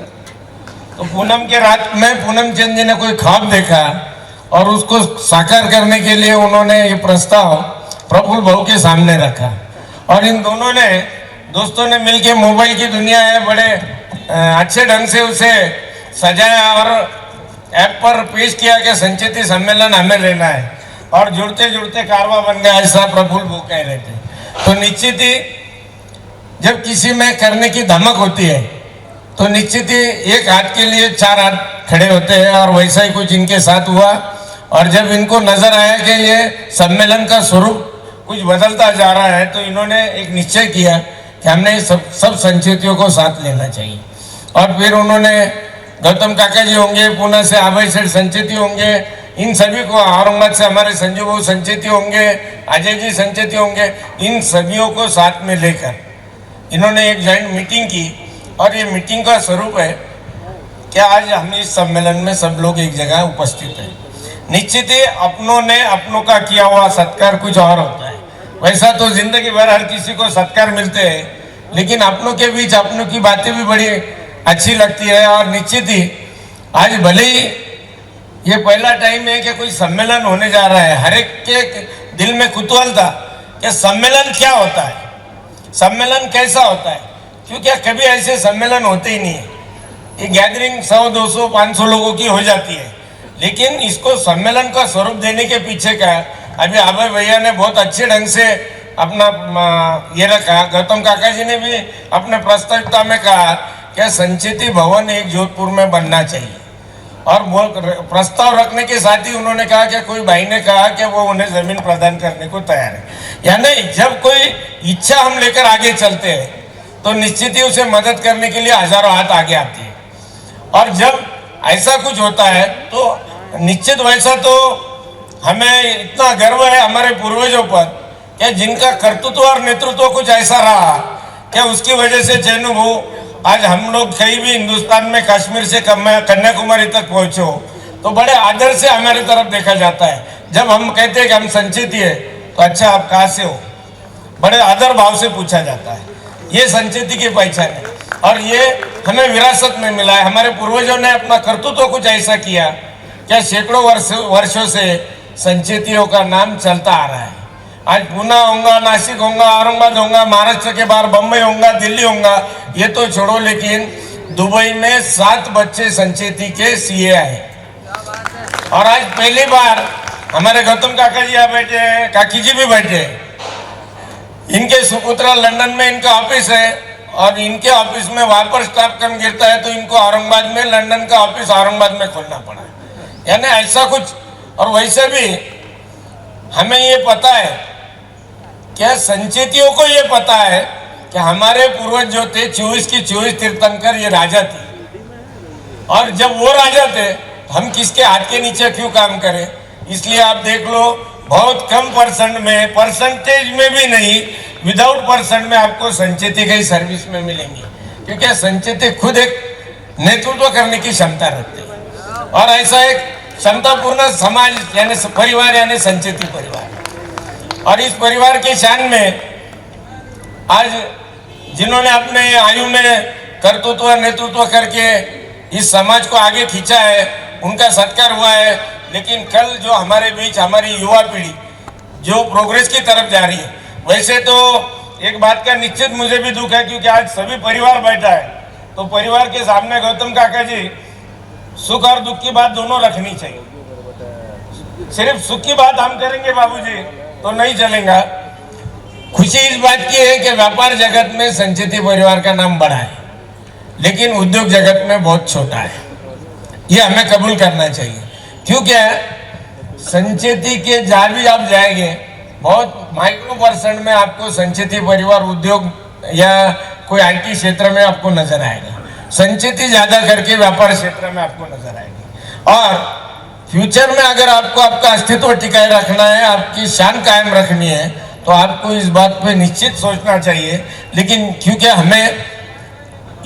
तो पूनम के रात में पूनम चंद जी ने कोई ख्वाब देखा और उसको साकार करने के लिए उन्होंने ये प्रस्ताव प्रफुल्ल भाऊ के सामने रखा। और इन दोनों ने दोस्तों ने मिलकर, मोबाइल की दुनिया है, बड़े अच्छे ढंग से उसे सजाया और ऐप पर पेश किया कि संचेती सम्मेलन हमें लेना है, और जुड़ते जुड़ते कारवा बन गया, ऐसा प्रफुल्ल भाऊ कह रहे थे। तो निश्चित ही जब किसी में करने की धमक होती है तो निश्चित ही एक हाथ के लिए 4 हाथ खड़े होते हैं, और वैसा ही कुछ इनके साथ हुआ। और जब इनको नजर आया कि ये सम्मेलन का स्वरूप कुछ बदलता जा रहा है, तो इन्होंने एक निश्चय किया कि हमने सब संचेतियों को साथ लेना चाहिए। और फिर उन्होंने गौतम काका जी होंगे, पुणे से अभय सेठ संचेती होंगे, इन सभी को, औरंगाबाद से हमारे संजू बाबू संचेती होंगे, अजय जी संचेती होंगे, इन सभियों को साथ में लेकर इन्होंने एक जॉइंट मीटिंग की। और ये मीटिंग का स्वरूप है कि आज हम इस सम्मेलन में सब लोग एक जगह उपस्थित हैं। निश्चित ही अपनों ने अपनों का किया हुआ सत्कार कुछ और होता है। वैसा तो जिंदगी भर हर किसी को सत्कार मिलते हैं, लेकिन अपनों के बीच अपनों की बातें भी बड़ी अच्छी लगती है। और निश्चित ही आज भले ही ये पहला टाइम है कि कोई सम्मेलन होने जा रहा है, हर एक के दिल में कुतूहल था कि सम्मेलन क्या होता है, सम्मेलन कैसा होता है, क्योंकि कभी ऐसे सम्मेलन होते ही नहीं है। ये गैदरिंग 100, 200, 500 लोगों की हो जाती है, लेकिन इसको सम्मेलन का स्वरूप देने के पीछे का अभी अभय भैया ने बहुत अच्छे ढंग से अपना ये रखा। गौतम काका जी ने भी अपने प्रस्ताविता में कहा कि संचेती भवन एक जोधपुर में बनना चाहिए, और प्रस्ताव रखने के साथ ही उन्होंने कहा कि कोई भाई ने कहा कि वो उन्हें जमीन प्रदान करने को तैयार है। यानी जब कोई इच्छा हम लेकर आगे चलते हैं तो निश्चित ही उसे मदद करने के लिए हजारों हाथ आगे आती है। और जब ऐसा कुछ होता है तो निश्चित वैसा तो हमें इतना गर्व है हमारे पूर्वजों पर कि जिनका कर्तृत्व और नेतृत्व कुछ ऐसा रहा कि उसकी वजह से चैनू भाऊ आज हम लोग कहीं भी हिंदुस्तान में कश्मीर से कन्याकुमारी तक पहुंचे हो तो बड़े आदर से हमारी तरफ देखा जाता है। जब हम कहते हैं कि हम संचेती है तो अच्छा आप कहाँ से हो, बड़े आदर भाव से पूछा जाता है। ये संचेती की पहचान है और ये हमें विरासत में मिला है। हमारे पूर्वजों ने अपना कर्तृत्व कुछ ऐसा किया क्या सैकड़ों वर्षों से संचेतियों का नाम चलता आ रहा है। आज पूना होगा, नासिक होगा, औरंगाबाद होगा, महाराष्ट्र के बाहर बम्बई होगा, दिल्ली होगा, ये तो छोड़ो, लेकिन दुबई में 7 बच्चे संचेती के सीए आए। और आज पहली बार हमारे गौतम काका जी यहाँ बैठे हैं, काकी जी भी बैठे हैं। इनके सुपुत्र लंदन में इनका ऑफिस है और इनके ऑफिस में वहां पर स्टाफ कम गिरता है तो इनको औरंगाबाद में, लंदन का ऑफिस औरंगाबाद में खोलना पड़ा। यानी ऐसा कुछ। और वैसे भी हमें ये पता है, क्या संचेतियों को ये पता है कि हमारे पूर्वज जो थे 24 की 24 तीर्थंकर ये राजा थे, और जब वो राजा थे हम किसके हाथ के नीचे क्यों काम करें। इसलिए आप देख लो, बहुत कम परसेंटेज में भी नहीं, विदाउट परसेंट में आपको संचेती की सर्विस में मिलेंगी, क्योंकि संचेती खुद एक नेतृत्व करने की क्षमता रखते हैं। और ऐसा एक क्षमतापूर्ण समाज यानी परिवार यानी संचेती परिवार। और इस परिवार की शान में आज जिन्होंने अपने आयु में कर्तृत्व नेतृत्व करके इस समाज को आगे खींचा है, उनका सत्कार हुआ है। लेकिन कल जो हमारे बीच हमारी युवा पीढ़ी जो प्रोग्रेस की तरफ जा रही है, वैसे तो एक बात का निश्चित मुझे भी दुख है, क्योंकि आज सभी परिवार बैठा है तो परिवार के सामने गौतम काका जी सुख और दुख की बात दोनों रखनी चाहिए। सिर्फ सुख की बात हम करेंगे बाबूजी तो नहीं चलेगा। खुशी इस बात की है कि व्यापार जगत में संचेती परिवार का नाम बड़ा है, लेकिन उद्योग जगत में बहुत छोटा है। ये हमें कबूल करना चाहिए। क्योंकि संचेती के जहाँ भी आप जाएंगे बहुत माइक्रो% में आपको संचेती परिवार उद्योग या कोई IT क्षेत्र में आपको नजर आएगा। संचेती ज्यादा करके व्यापार क्षेत्र में आपको नजर आएगी। और फ्यूचर में अगर आपको आपका अस्तित्व टिकाए रखना है, आपकी शान कायम रखनी है, तो आपको इस बात पे निश्चित सोचना चाहिए। लेकिन क्योंकि हमें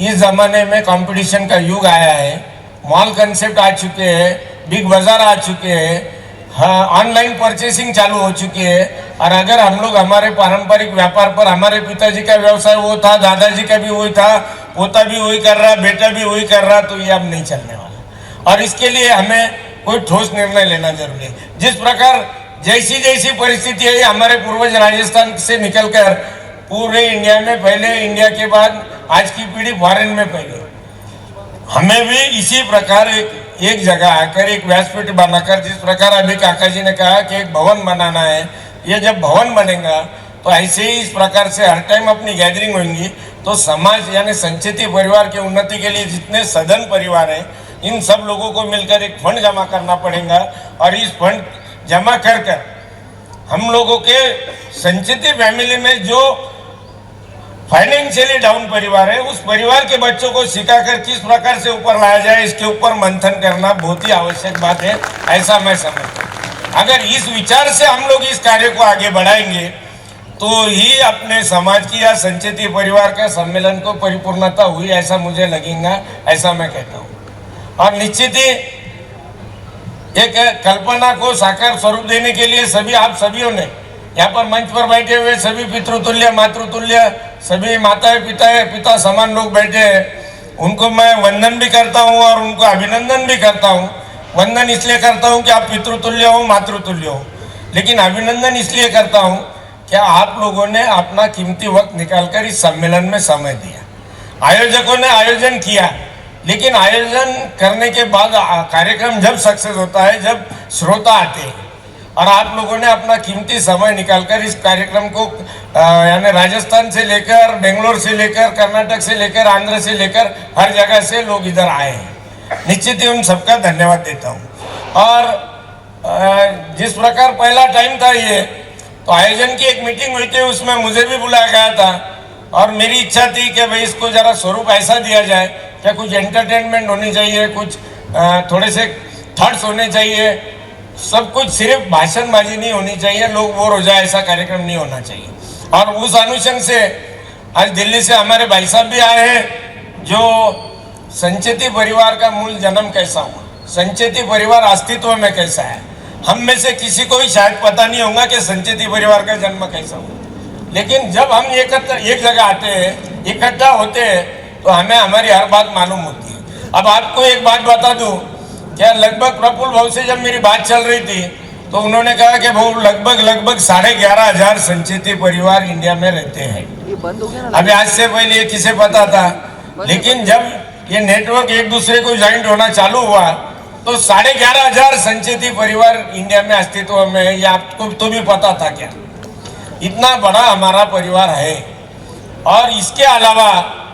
इस जमाने में कंपटीशन का युग आया है, मॉल कंसेप्ट आ चुके हैं, बिग बाजार आ चुके हैं, हाँ ऑनलाइन परचेसिंग चालू हो चुकी है। और अगर हम लोग हमारे पारंपरिक व्यापार पर, हमारे पिताजी का व्यवसाय वो था, दादाजी का भी वही था, पोता भी वही कर रहा, बेटा भी वही कर रहा, तो ये अब नहीं चलने वाला। और इसके लिए हमें कोई ठोस निर्णय लेना जरूरी है। जिस प्रकार जैसी जैसी परिस्थिति है, हमारे पूर्वज राजस्थान से निकलकर पूरे इंडिया में पहले, इंडिया के बाद आज की पीढ़ी फॉरेन में पहले, हमें भी इसी प्रकार एक जगह आकर एक व्यासपीठ बनाकर, जिस प्रकार अभी काका जी ने कहा कि एक भवन बनाना है, ये जब भवन बनेगा तो ऐसे ही इस प्रकार से हर टाइम अपनी गैदरिंग होंगी, तो समाज यानी संचेती परिवार के उन्नति के लिए जितने सदन परिवार हैं, इन सब लोगों को मिलकर एक फंड जमा करना पड़ेगा। और इस फंड जमा कर हम लोगों के संचेती फैमिली में जो फाइनेंशियली डाउन परिवार है, उस परिवार के बच्चों को सिखाकर किस प्रकार से ऊपर लाया जाए, इसके ऊपर मंथन करना बहुत ही आवश्यक बात है, ऐसा मैं समझता हूँ। अगर इस विचार से हम लोग इस कार्य को आगे बढ़ाएंगे तो ही अपने समाज की या संचेती परिवार का सम्मेलन को परिपूर्णता हुई, ऐसा मुझे लगेगा, ऐसा मैं कहता हूँ। और निश्चित ही एक कल्पना को साकार स्वरूप देने के लिए सभी आप सभीयों ने यहाँ पर मंच पर बैठे हुए सभी पितृतुल्य मातृतुल्य सभी माताएं पिता समान लोग बैठे हैं, उनको मैं वंदन भी करता हूँ और उनको अभिनंदन भी करता हूँ। वंदन इसलिए करता हूँ कि आप पितृतुल्य हो, मातृतुल्य हो, लेकिन अभिनंदन इसलिए करता हूँ कि आप लोगों ने अपना कीमती वक्त निकालकर इस सम्मेलन में समय दिया। आयोजकों ने आयोजन किया, लेकिन आयोजन करने के बाद कार्यक्रम जब सक्सेस होता है, जब श्रोता आते हैं, और आप लोगों ने अपना कीमती समय निकालकर इस कार्यक्रम को यानी राजस्थान से लेकर, बेंगलोर से लेकर, कर्नाटक से लेकर, आंध्र से लेकर हर जगह से लोग इधर आए हैं। निश्चित ही उन सबका धन्यवाद देता हूँ। और जिस प्रकार पहला टाइम था ये, तो आयोजन की एक मीटिंग हुई थी, उसमें मुझे भी बुलाया गया था और मेरी इच्छा थी कि भाई इसको जरा स्वरूप ऐसा दिया जाए, क्या कुछ एंटरटेनमेंट होनी चाहिए, कुछ थोड़े से थॉट्स होने चाहिए, सब कुछ सिर्फ भाषणबाजी नहीं होनी चाहिए, लोग बोर हो जाए, ऐसा कार्यक्रम नहीं होना चाहिए। और उस अनुशंस से आज दिल्ली से हमारे भाई साहब भी आए हैं, जो संचेती परिवार का मूल जन्म कैसा हुआ, संचेती परिवार अस्तित्व में कैसा है, हम में से किसी को भी शायद पता नहीं होगा कि संचेती परिवार का जन्म कैसा हुआ, लेकिन जब हम एक जगह आते हैं, इकट्ठा होते हैं, तो हमें हमारी हर बात मालूम होती है। अब आपको एक बात बता दूं, क्या लगभग प्रफुल्ल भाऊ से जब मेरी बात चल रही थी तो उन्होंने कहा कि भाऊ लगभग 11,500 संचेती परिवार इंडिया में रहते हैं। ये बंद हो गया ना। अभी आज से पहले किसे पता था, लेकिन जब ये नेटवर्क एक दूसरे को ज्वाइंट होना चालू हुआ तो 11,500 संचेती परिवार इंडिया में अस्तित्व में है। ये आपको तो भी पता था क्या? इतना बड़ा हमारा परिवार है। और इसके अलावा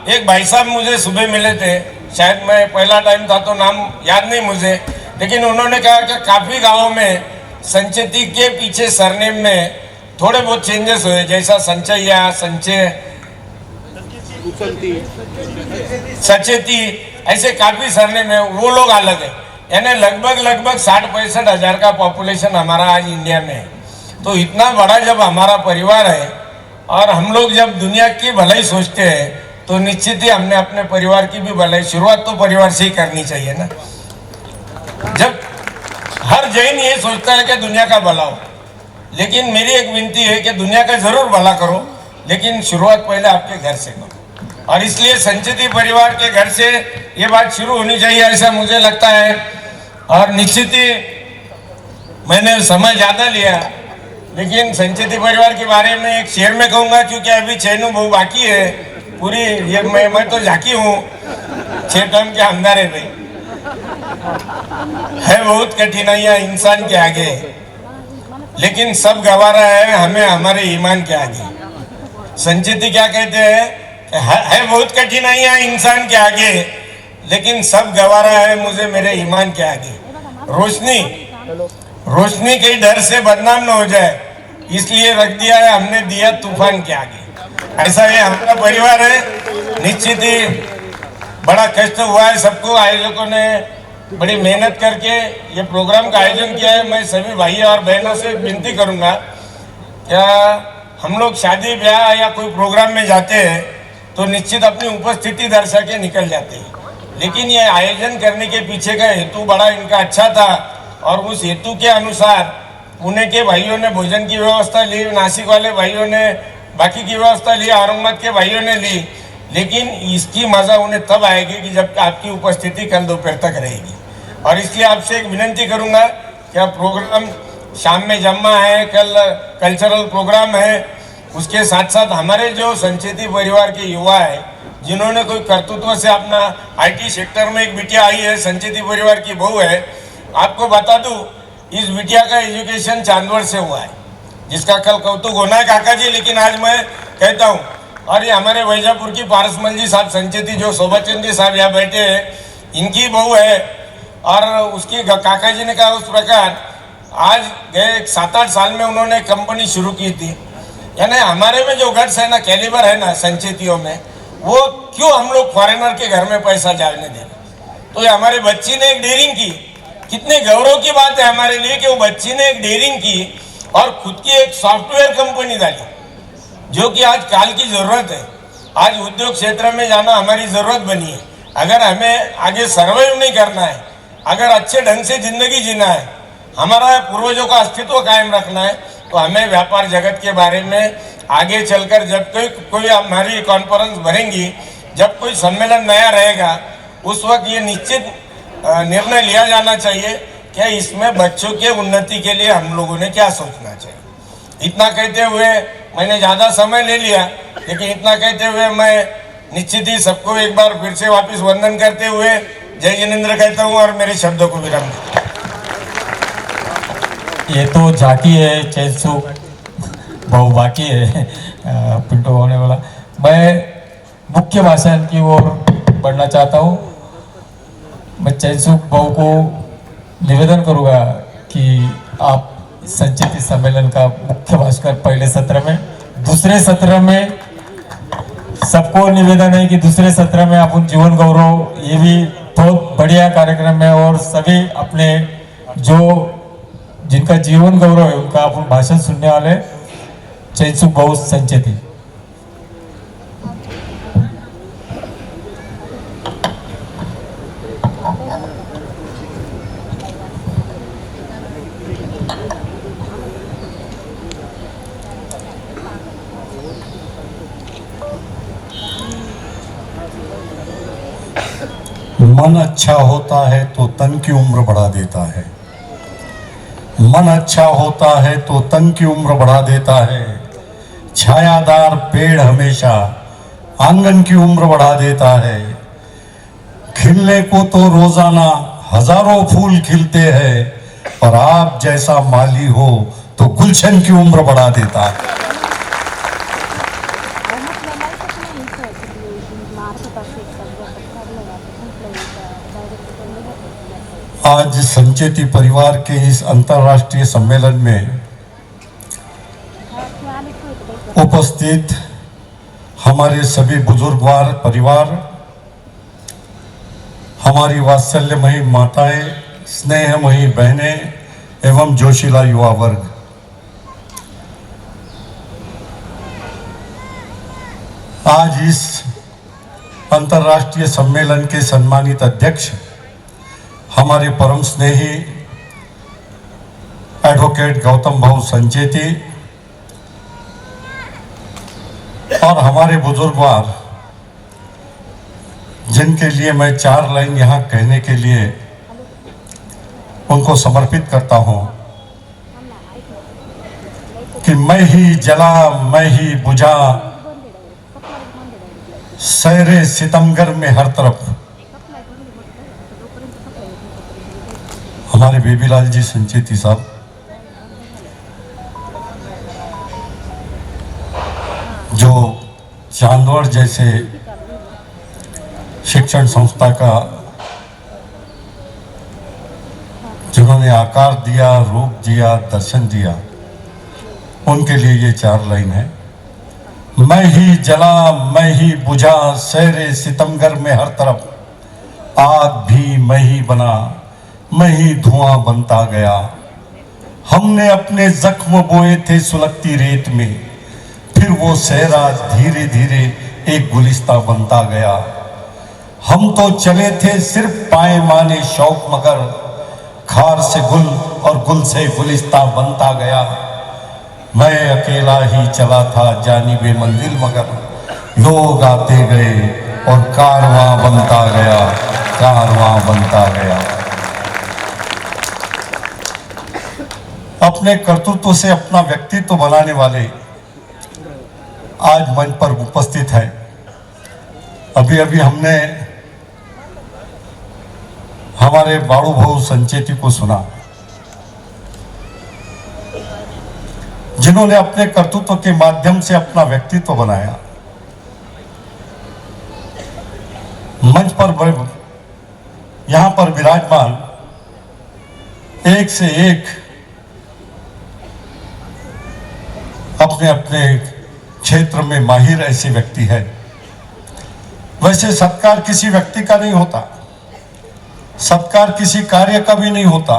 एक भाई साहब मुझे सुबह मिले थे, शायद मैं पहला टाइम था तो नाम याद नहीं मुझे, लेकिन उन्होंने कहा कि काफी गांवों में संचेती के पीछे सरनेम में थोड़े बहुत चेंजेस हुए, जैसा संचैया, संचय, सचेती, ऐसे काफी सरनेम है, वो लोग अलग है। यानी लगभग 60-65 हजार का पॉपुलेशन हमारा आज इंडिया में है। तो इतना बड़ा जब हमारा परिवार है और हम लोग जब दुनिया की भलाई सोचते हैं तो निश्चित ही हमने अपने परिवार की भी भलाई, शुरुआत तो परिवार से ही करनी चाहिए ना। जब हर जैन ये सोचता है कि दुनिया का भला हो, लेकिन मेरी एक विनती है कि दुनिया का जरूर भला करो, लेकिन शुरुआत पहले आपके घर से करो। और इसलिए संचेती परिवार के घर से ये बात शुरू होनी चाहिए, ऐसा मुझे लगता है। और निश्चित ही मैंने समय ज़्यादा लिया, लेकिन संचेती परिवार के बारे में एक शेर में कहूँगा, क्योंकि अभी चैनू बहु बाकी है पूरी। ये मैं तो झांकी हूँ 6 टर्म के अंदर है बहुत कठिनाइयाँ इंसान के आगे, लेकिन सब गवारा है हमें हमारे ईमान के आगे। संचेती क्या कहते हैं, है बहुत कठिनाइयाँ इंसान के आगे, लेकिन सब गवारा है मुझे मेरे ईमान के आगे। रोशनी के डर से बदनाम न हो जाए, इसलिए रख दिया है हमने दिया तूफान के आगे। ऐसा ये हमारा परिवार है। निश्चित ही बड़ा कष्ट हुआ है सबको, आयोजकों ने बड़ी मेहनत करके ये प्रोग्राम का आयोजन किया है। मैं सभी भाई और बहनों से विनती करूंगा, क्या हम लोग शादी ब्याह या कोई प्रोग्राम में जाते हैं तो निश्चित अपनी उपस्थिति दर्शा के निकल जाते हैं, लेकिन ये आयोजन करने के पीछे का हेतु बड़ा इनका अच्छा था और उस हेतु के अनुसार पुणे के भाइयों ने भोजन की व्यवस्था ली, नासिक वाले भाइयों ने बाकी की व्यवस्था ली, औरंगाबाद के भाइयों ने ली, लेकिन इसकी मजा उन्हें तब आएगी कि जब आपकी उपस्थिति कल दोपहर तक रहेगी। और इसलिए आपसे एक विनती करूंगा, क्या प्रोग्राम शाम में जम्मा है, कल कल्चरल प्रोग्राम है, उसके साथ साथ हमारे जो संचेती परिवार के युवा है जिन्होंने कोई कर्तृत्व से अपना IT सेक्टर में एक बिटिया आई है, संचेती परिवार की बहू है। आपको बता दूं, इस बिटिया का एजुकेशन चांदवड़ से हुआ है, जिसका कल कौतुक होना है काका जी, लेकिन आज मैं कहता हूँ। और ये हमारे वैजापुर की पारसमल जी साहब संचेती जो शोभाचंद जी साहब यहाँ बैठे हैं, इनकी बहू है। और उसकी काका जी ने कहा उस प्रकार आज गए 7-8 साल में उन्होंने कंपनी शुरू की थी। यानी हमारे में जो गट्स है ना, कैलिबर है ना संचेतियों में, वो क्यों हम लोग फॉरेनर के घर में पैसा जाने दें। तो ये हमारे बच्ची ने एक डेयरिंग की, कितने गौरव की बात है हमारे लिए कि वो बच्ची ने एक डेयरिंग की और खुद की एक सॉफ्टवेयर कंपनी डाली, जो कि आज काल की जरूरत है। आज उद्योग क्षेत्र में जाना हमारी जरूरत बनी है। अगर हमें आगे सर्वाइव नहीं करना है, अगर अच्छे ढंग से जिंदगी जीना है, हमारा पूर्वजों का अस्तित्व कायम रखना है, तो हमें व्यापार जगत के बारे में आगे चलकर जब कोई हमारी कॉन्फ्रेंस भरेंगी, जब कोई सम्मेलन नया रहेगा, उस वक्त ये निश्चित निर्णय लिया जाना चाहिए कि इसमें बच्चों के उन्नति के लिए हम लोगों ने क्या सोचना चाहिए। इतना कहते हुए मैंने ज़्यादा समय ले लिया, लेकिन इतना कहते हुए मैं निश्चित ही सबको एक बार फिर से वापस वंदन करते हुए जय जिनेंद्र कहता हूँ और मेरे शब्दों को विराम देता हूं। ये तो झांकी है, चैनसुख बहु बाकी है, पिंटो होने वाला। मैं मुख्य भाषण की ओर बढ़ना चाहता हूँ। मैं चैनसुख बहु को निवेदन करूँगा कि आप संचेती सम्मेलन का मुख्य भाषकर पहले सत्र में, दूसरे सत्र में सबको निवेदन है कि दूसरे सत्र में अपन जीवन गौरव, ये भी बहुत बढ़िया कार्यक्रम है और सभी अपने जो जिनका जीवन गौरव है उनका अपन भाषण सुनने वाले। चैनसुख बहु संचेती। मन अच्छा होता है तो तन की उम्र बढ़ा देता है। मन अच्छा होता है तो तन की उम्र बढ़ा देता है। छायादार पेड़ हमेशा आंगन की उम्र बढ़ा देता है। खिलने को तो रोजाना हजारों फूल खिलते हैं, पर आप जैसा माली हो तो गुलशन की उम्र बढ़ा देता है। आज संचेती परिवार के इस अंतर्राष्ट्रीय सम्मेलन में उपस्थित हमारे सभी बुजुर्गवार परिवार, हमारी वात्सल्यमयी माताएं, स्नेहमयी बहनें एवं जोशीला युवा वर्ग, आज इस अंतर्राष्ट्रीय सम्मेलन के सम्मानित अध्यक्ष हमारे परम स्नेही एडवोकेट गौतम भाऊ संचेती और हमारे बुजुर्गवार, जिनके लिए मैं 4 लाइन यहाँ कहने के लिए उनको समर्पित करता हूँ कि मैं ही जला मैं ही बुझा, सैरे सितमगर में हर तरफ। हमारे बेबीलाल जी संचेती साहब जो चांदवड़ जैसे शिक्षण संस्था का जिन्होंने आकार दिया, रूप दिया, दर्शन दिया, उनके लिए ये 4 लाइन है। मैं ही जला मैं ही बुझा, सैरे सितमगर में हर तरफ। आग भी मैं ही बना, मैं ही धुआं बनता गया। हमने अपने जख्म बोए थे सुलगती रेत में, फिर वो सहरा धीरे धीरे एक गुलिस्ता बनता गया। हम तो चले थे सिर्फ पाए माने शौक, मगर खार से गुल और गुल से गुलिस्ता बनता गया। मैं अकेला ही चला था जानिबे मंजिल, मगर लोग आते गए और कारवां बनता गया, कारवां बनता गया। अपने कर्तृत्व से अपना व्यक्तित्व बनाने वाले आज मंच पर उपस्थित है। अभी अभी हमने हमारे बाड़ू भाऊ संचेती को सुना, जिन्होंने अपने कर्तृत्व के माध्यम से अपना व्यक्तित्व बनाया। मंच पर यहां पर विराजमान एक से एक अपने अपने क्षेत्र में माहिर ऐसे व्यक्ति है। वैसे सत्कार किसी व्यक्ति का नहीं होता, सत्कार किसी कार्य का भी नहीं होता,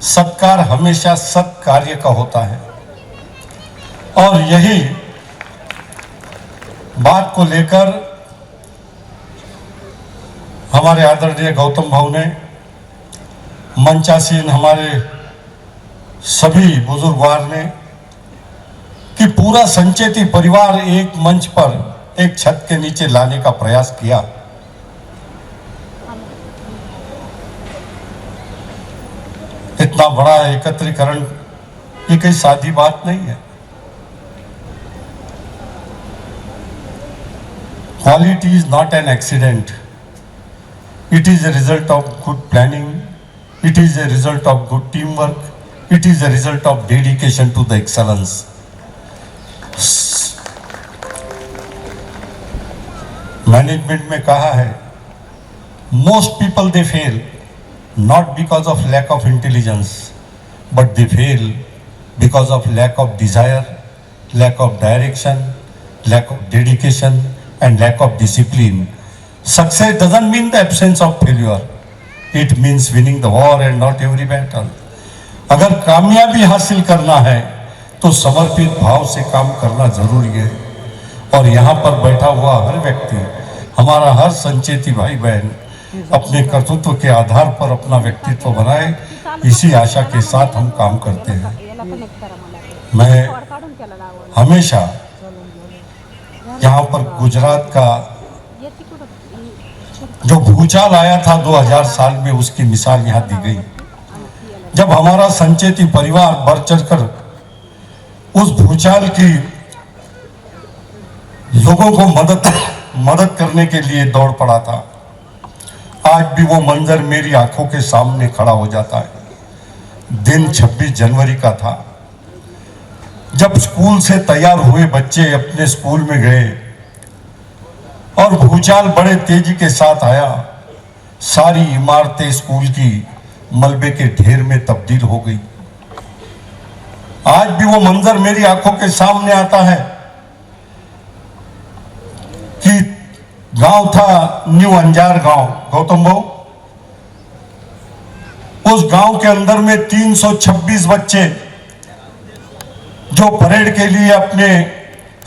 सत्कार हमेशा सत्कार्य का होता है। और यही बात को लेकर हमारे आदरणीय गौतम भाऊ ने, मंचासीन हमारे सभी बुजुर्गवार ने, कि पूरा संचेती परिवार एक मंच पर, एक छत के नीचे लाने का प्रयास किया। इतना बड़ा एकत्रीकरण ये कोई सादी बात नहीं है। Quality is not an accident. It is a result of good planning. It is a result of good teamwork. It is a result of dedication to the excellence. Management में कहा है, most people they fail not because of lack of intelligence, but they fail because of lack of desire, lack of direction, lack of dedication, and lack of discipline. Success doesn't mean the absence of failure. It means winning the war and not every battle. अगर कामयाबी हासिल करना है तो समर्पित भाव से काम करना जरूरी है। और यहाँ पर बैठा हुआ हर व्यक्ति, हमारा हर संचेती भाई बहन अपने कर्तृत्व के आधार पर अपना व्यक्तित्व बनाए, इसी आशा के साथ हम काम करते हैं। मैं हमेशा यहाँ पर गुजरात का जो भूचाल आया था 2000 साल में, उसकी मिसाल यहाँ दी गई। जब हमारा संचेती परिवार बढ़ चढ़कर उस भूचाल की लोगों को मदद करने के लिए दौड़ पड़ा था, आज भी वो मंजर मेरी आंखों के सामने खड़ा हो जाता है। दिन 26 जनवरी का था, जब स्कूल से तैयार हुए बच्चे अपने स्कूल में गए और भूचाल बड़े तेजी के साथ आया। सारी इमारतें स्कूल की मलबे के ढेर में तब्दील हो गई। आज भी वो मंजर मेरी आंखों के सामने आता है कि गांव था न्यू अंजार गांव, गौतम भाऊ, उस गांव के अंदर में 326 बच्चे जो परेड के लिए अपने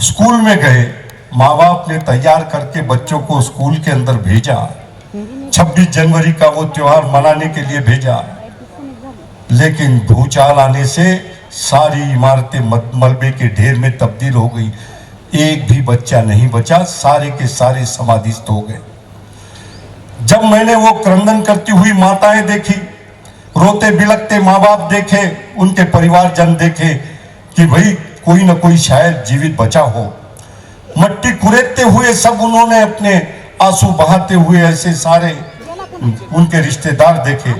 स्कूल में गए, माँ बाप ने तैयार करके बच्चों को स्कूल के अंदर भेजा। 26 जनवरी का वो त्योहार मनाने के लिए भेजा, लेकिन भूचाल आने से सारी इमारतें मलबे के ढेर में तब्दील हो गई। एक भी बच्चा नहीं बचा, सारे के सारे समाधिस्थ हो गए। जब मैंने वो क्रंदन करती हुई माताएं देखी, रोते बिलखते माँ बाप देखे, उनके परिवारजन देखे कि भाई कोई ना कोई शायद जीवित बचा हो, मट्टी कुरेदते हुए सब उन्होंने अपने आंसू बहाते हुए ऐसे सारे उनके रिश्तेदार देखे,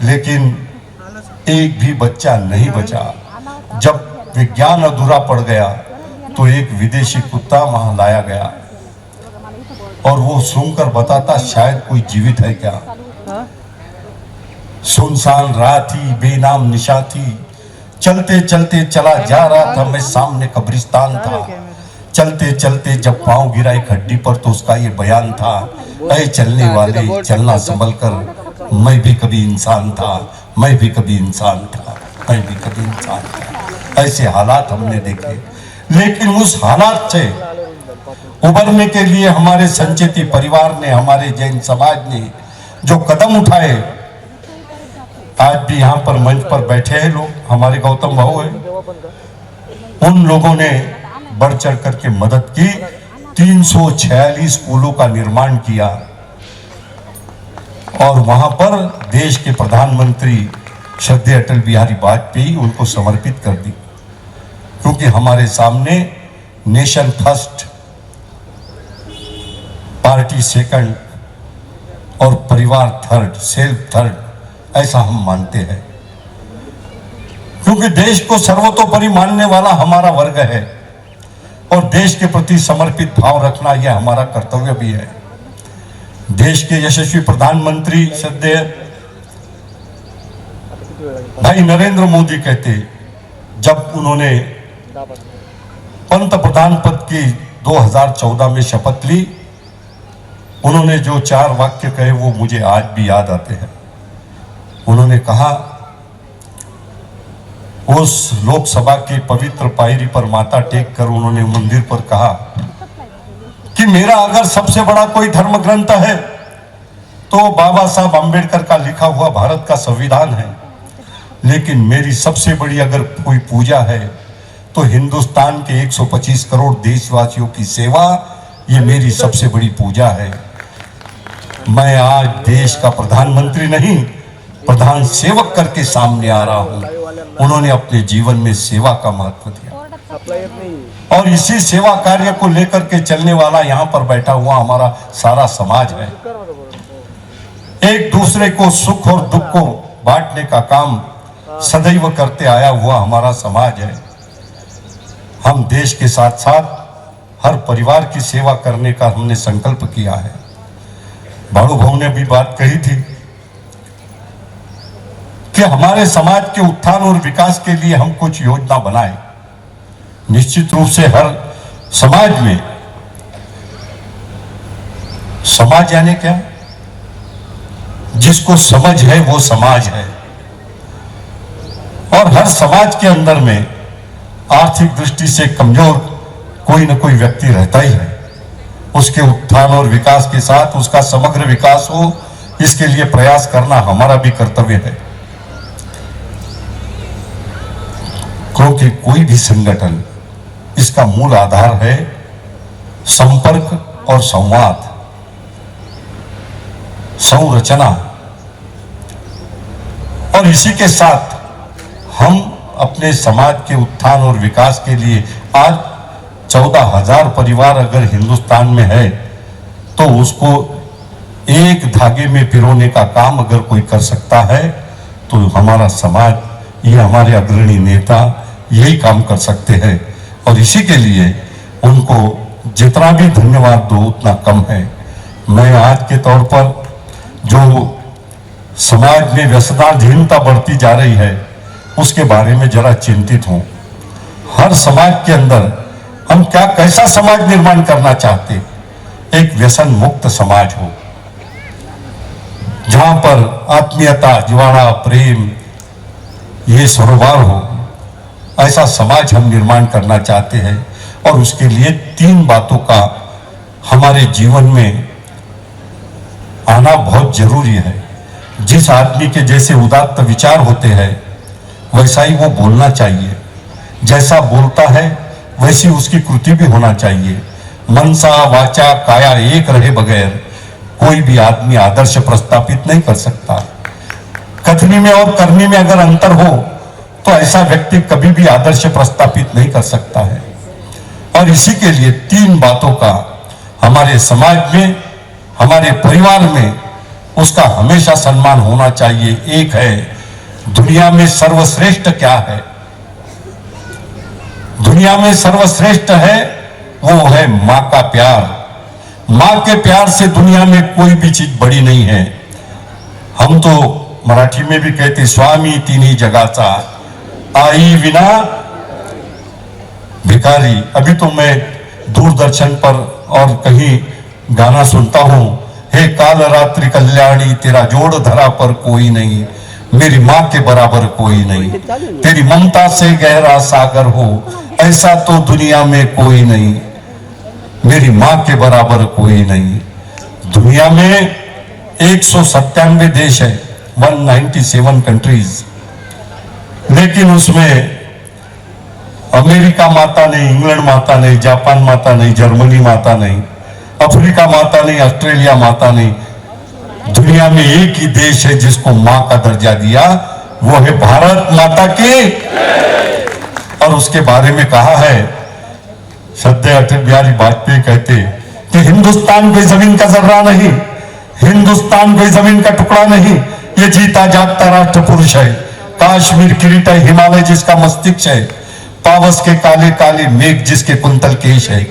लेकिन एक भी बच्चा नहीं बचा। जब विज्ञान अधूरा पड़ गया तो एक विदेशी कुत्ता वहां लाया गया और वो सूंघकर बताता शायद कोई जीवित है क्या। सुनसान रात थी, बेनाम निशा थी, चलते चलते चला जा रहा था मैं, सामने कब्रिस्तान था। चलते चलते जब पांव गिरा एक हड्डी पर तो उसका ये बयान था, ऐ चलने वाले चलना संभल कर, मैं भी कभी इंसान था, मैं भी कभी इंसान था, मैं भी कभी इंसान था। ऐसे हालात हमने देखे, लेकिन उस हालात से उबरने के लिए हमारे संचेती परिवार ने, हमारे जैन समाज ने जो कदम उठाए, आज भी यहाँ पर मंच पर बैठे हैं लोग, हमारे गौतम भाऊ हैं, उन लोगों ने बढ़ चढ़ करके मदद की। 346 स्कूलों का निर्माण किया और वहां पर देश के प्रधानमंत्री श्रद्धेय अटल बिहारी वाजपेयी उनको समर्पित कर दी, क्योंकि हमारे सामने नेशन फर्स्ट, पार्टी सेकंड और परिवार थर्ड, सेल्फ थर्ड, ऐसा हम मानते हैं। क्योंकि देश को सर्वतोपरि मानने वाला हमारा वर्ग है और देश के प्रति समर्पित भाव रखना यह हमारा कर्तव्य भी है। देश के यशस्वी प्रधानमंत्री श्रद्धेय भाई नरेंद्र मोदी कहते, जब उन्होंने पंत प्रधान पद की 2014 में शपथ ली, उन्होंने जो 4 वाक्य कहे वो मुझे आज भी याद आते हैं। उन्होंने कहा, उस लोकसभा के पवित्र पायरी पर माथा टेक कर उन्होंने मंदिर पर कहा कि मेरा अगर सबसे बड़ा कोई धर्म ग्रंथ है तो बाबा साहब अंबेडकर का लिखा हुआ भारत का संविधान है, लेकिन मेरी सबसे बड़ी अगर कोई पूजा है तो हिंदुस्तान के 125 करोड़ देशवासियों की सेवा, ये मेरी सबसे बड़ी पूजा है। मैं आज देश का प्रधानमंत्री नहीं, प्रधान सेवक करके सामने आ रहा हूं। उन्होंने अपने जीवन में सेवा का महत्व दिया और इसी सेवा कार्य को लेकर के चलने वाला यहाँ पर बैठा हुआ हमारा सारा समाज है। एक दूसरे को सुख और दुख को बांटने का काम सदैव करते आया हुआ हमारा समाज है। हम देश के साथ साथ हर परिवार की सेवा करने का हमने संकल्प किया है। बाड़ू भाऊ ने भी बात कही थी कि हमारे समाज के उत्थान और विकास के लिए हम कुछ योजना बनाएं। निश्चित रूप से हर समाज में, समाज यानी क्या, जिसको समझ है वो समाज है, और हर समाज के अंदर में आर्थिक दृष्टि से कमजोर कोई न कोई व्यक्ति रहता ही है। उसके उत्थान और विकास के साथ उसका समग्र विकास हो, इसके लिए प्रयास करना हमारा भी कर्तव्य है। क्योंकि कोई भी संगठन, इसका मूल आधार है संपर्क और संवाद। संरचना, और इसी के साथ हम अपने समाज के उत्थान और विकास के लिए आज 14,000 परिवार अगर हिंदुस्तान में है तो उसको एक धागे में पिरोने का काम अगर कोई कर सकता है तो हमारा समाज, ये हमारे अग्रणी नेता यही काम कर सकते हैं। और इसी के लिए उनको जितना भी धन्यवाद दो उतना कम है। मैं आज के तौर पर जो समाज में व्यसनाधीनता बढ़ती जा रही है उसके बारे में जरा चिंतित हूं। हर समाज के अंदर हम कैसा समाज निर्माण करना चाहते, एक व्यसन मुक्त समाज हो जहां पर आत्मीयता, जीवाणा, प्रेम ये सरोवर हो, ऐसा समाज हम निर्माण करना चाहते हैं। और उसके लिए 3 बातों का हमारे जीवन में आना बहुत जरूरी है। जिस आदमी के जैसे उदात्त विचार होते हैं वैसा ही वो बोलना चाहिए, जैसा बोलता है वैसी उसकी कृति भी होना चाहिए। मनसा वाचा काया एक रहे बगैर कोई भी आदमी आदर्श प्रस्थापित नहीं कर सकता। कथनी में और करनी में अगर अंतर हो तो ऐसा व्यक्ति कभी भी आदर्श प्रस्थापित नहीं कर सकता है। और इसी के लिए 3 बातों का हमारे समाज में, हमारे परिवार में उसका हमेशा सम्मान होना चाहिए। एक है, दुनिया में सर्वश्रेष्ठ क्या है? दुनिया में सर्वश्रेष्ठ है वो है मां का प्यार। मां के प्यार से दुनिया में कोई भी चीज बड़ी नहीं है। हम तो मराठी में भी कहते स्वामी तिन्ही जगाचा, आई विना भिखारी। अभी तो मैं दूरदर्शन पर और कहीं गाना सुनता हूं, हे काल रात्रि कल्याणी तेरा जोड़ धरा पर कोई नहीं, मेरी मां के बराबर कोई नहीं, तेरी ममता से गहरा सागर हो ऐसा तो दुनिया में कोई नहीं, मेरी मां के बराबर कोई नहीं। दुनिया में 197 देश है, 197 कंट्रीज, लेकिन उसमें अमेरिका माता नहीं, इंग्लैंड माता नहीं, जापान माता नहीं, जर्मनी माता नहीं, अफ्रीका माता नहीं, ऑस्ट्रेलिया माता नहीं। दुनिया में एक ही देश है जिसको मां का दर्जा दिया, वो है भारत माता की। और उसके बारे में कहा है, श्रद्धेय अटल बिहारी वाजपेयी कहते कि हिंदुस्तान कोई जमीन का जर्रा नहीं, हिंदुस्तान कोई जमीन का टुकड़ा नहीं, ये जीता जागता राष्ट्र पुरुष है। काश्मीर किरीट है, हिमालय जिसका मस्तिष्क है, पावस के काले काले मेघ जिसके कुंतल केश है,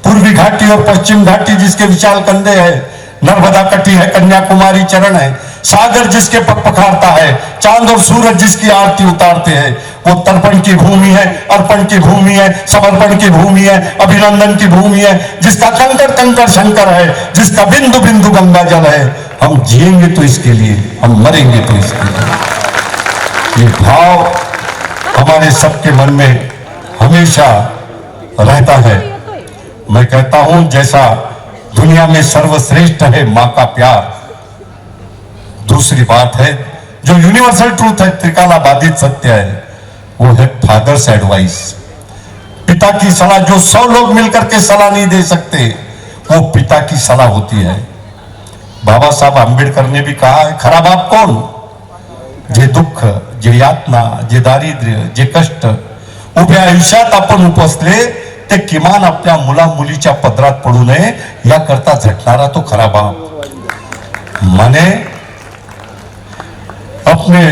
पूर्वी घाटी और पश्चिम घाटी जिसके विशाल कंधे है, नर्मदा कटी है, कन्याकुमारी चरण है, सागर जिसके पग पखारता है, चांद और सूरज जिसकी आरती उतारते हैं। वो तर्पण की भूमि है, अर्पण की भूमि है, समर्पण की भूमि है, अभिनंदन की भूमि है, जिसका कंकड़ कंकड़ शंकर है, जिसका बिंदु बिंदु गंगा जल है। हम जिएंगे तो इसके लिए, हम मरेंगे तो इसके लिए। ये भाव हमारे सबके मन में हमेशा रहता है। मैं कहता हूं जैसा दुनिया में सर्वश्रेष्ठ है मां का प्यार, दूसरी बात है जो यूनिवर्सल ट्रूथ है, त्रिकाला बाधित सत्य है, वो है फादर्स एडवाइस। पिता की सलाह जो 100 लोग मिलकर के सलाह नहीं दे सकते, वो पिता की सलाह होती है। बाबा साहब आंबेडकर ने भी कहा है, खरा बाप कौन? जे दुःख, जे यातना, जे दारिद्र्य, जे कष्ट उभ्या आयुष्यात आपण उपसले ते किमान आपल्या मुला मुलीच्या पदरात पडू नये याकरता झटणारा तो खरा बाप। माने अपने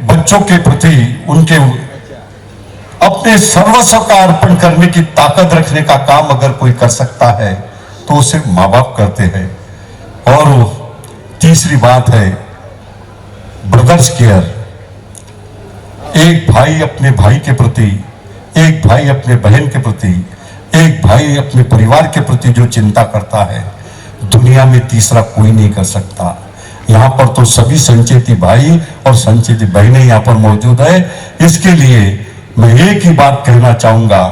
बच्चों के प्रति उनके अपने सर्वस्व का अर्पण करने की ताकत रखने का काम अगर कोई कर सकता है तो उसे माँ बाप करते हैं। और तीसरी बात है ब्रदर्स केयर। एक भाई अपने भाई के प्रति, एक भाई अपने बहन के प्रति, एक भाई अपने परिवार के प्रति जो चिंता करता है, दुनिया में तीसरा कोई नहीं कर सकता। यहाँ पर तो सभी संचेती भाई और संचेती बहनें यहाँ पर मौजूद है। इसके लिए मैं एक ही बात कहना चाहूंगा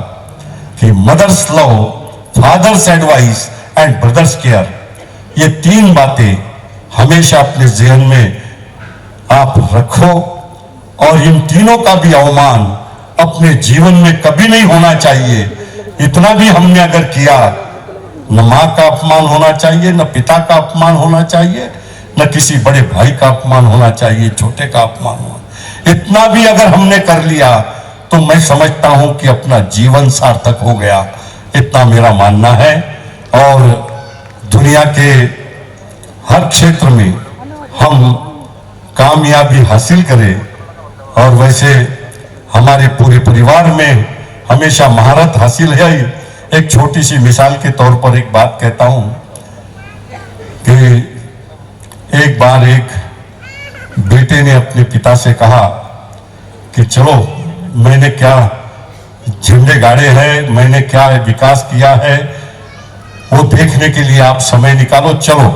कि mother's love, father's advice and brother's care, ये 3 बातें हमेशा अपने जहन में आप रखो। और इन तीनों का भी अवमान अपने जीवन में कभी नहीं होना चाहिए। इतना भी हमने अगर किया, न मां का अपमान होना चाहिए, न पिता का अपमान होना चाहिए, न किसी बड़े भाई का अपमान होना चाहिए, छोटे का अपमान होना। इतना भी अगर हमने कर लिया तो मैं समझता हूं कि अपना जीवन सार्थक हो गया, इतना मेरा मानना है। और दुनिया के हर क्षेत्र में हम कामयाबी हासिल करें, और वैसे हमारे पूरे परिवार में हमेशा महारत हासिल है। एक छोटी सी मिसाल के तौर पर एक बात कहता हूं कि एक बार एक बेटे ने अपने पिता से कहा कि चलो, मैंने क्या झंडे गाड़े हैं, मैंने क्या विकास किया है, वो देखने के लिए आप समय निकालो, चलो।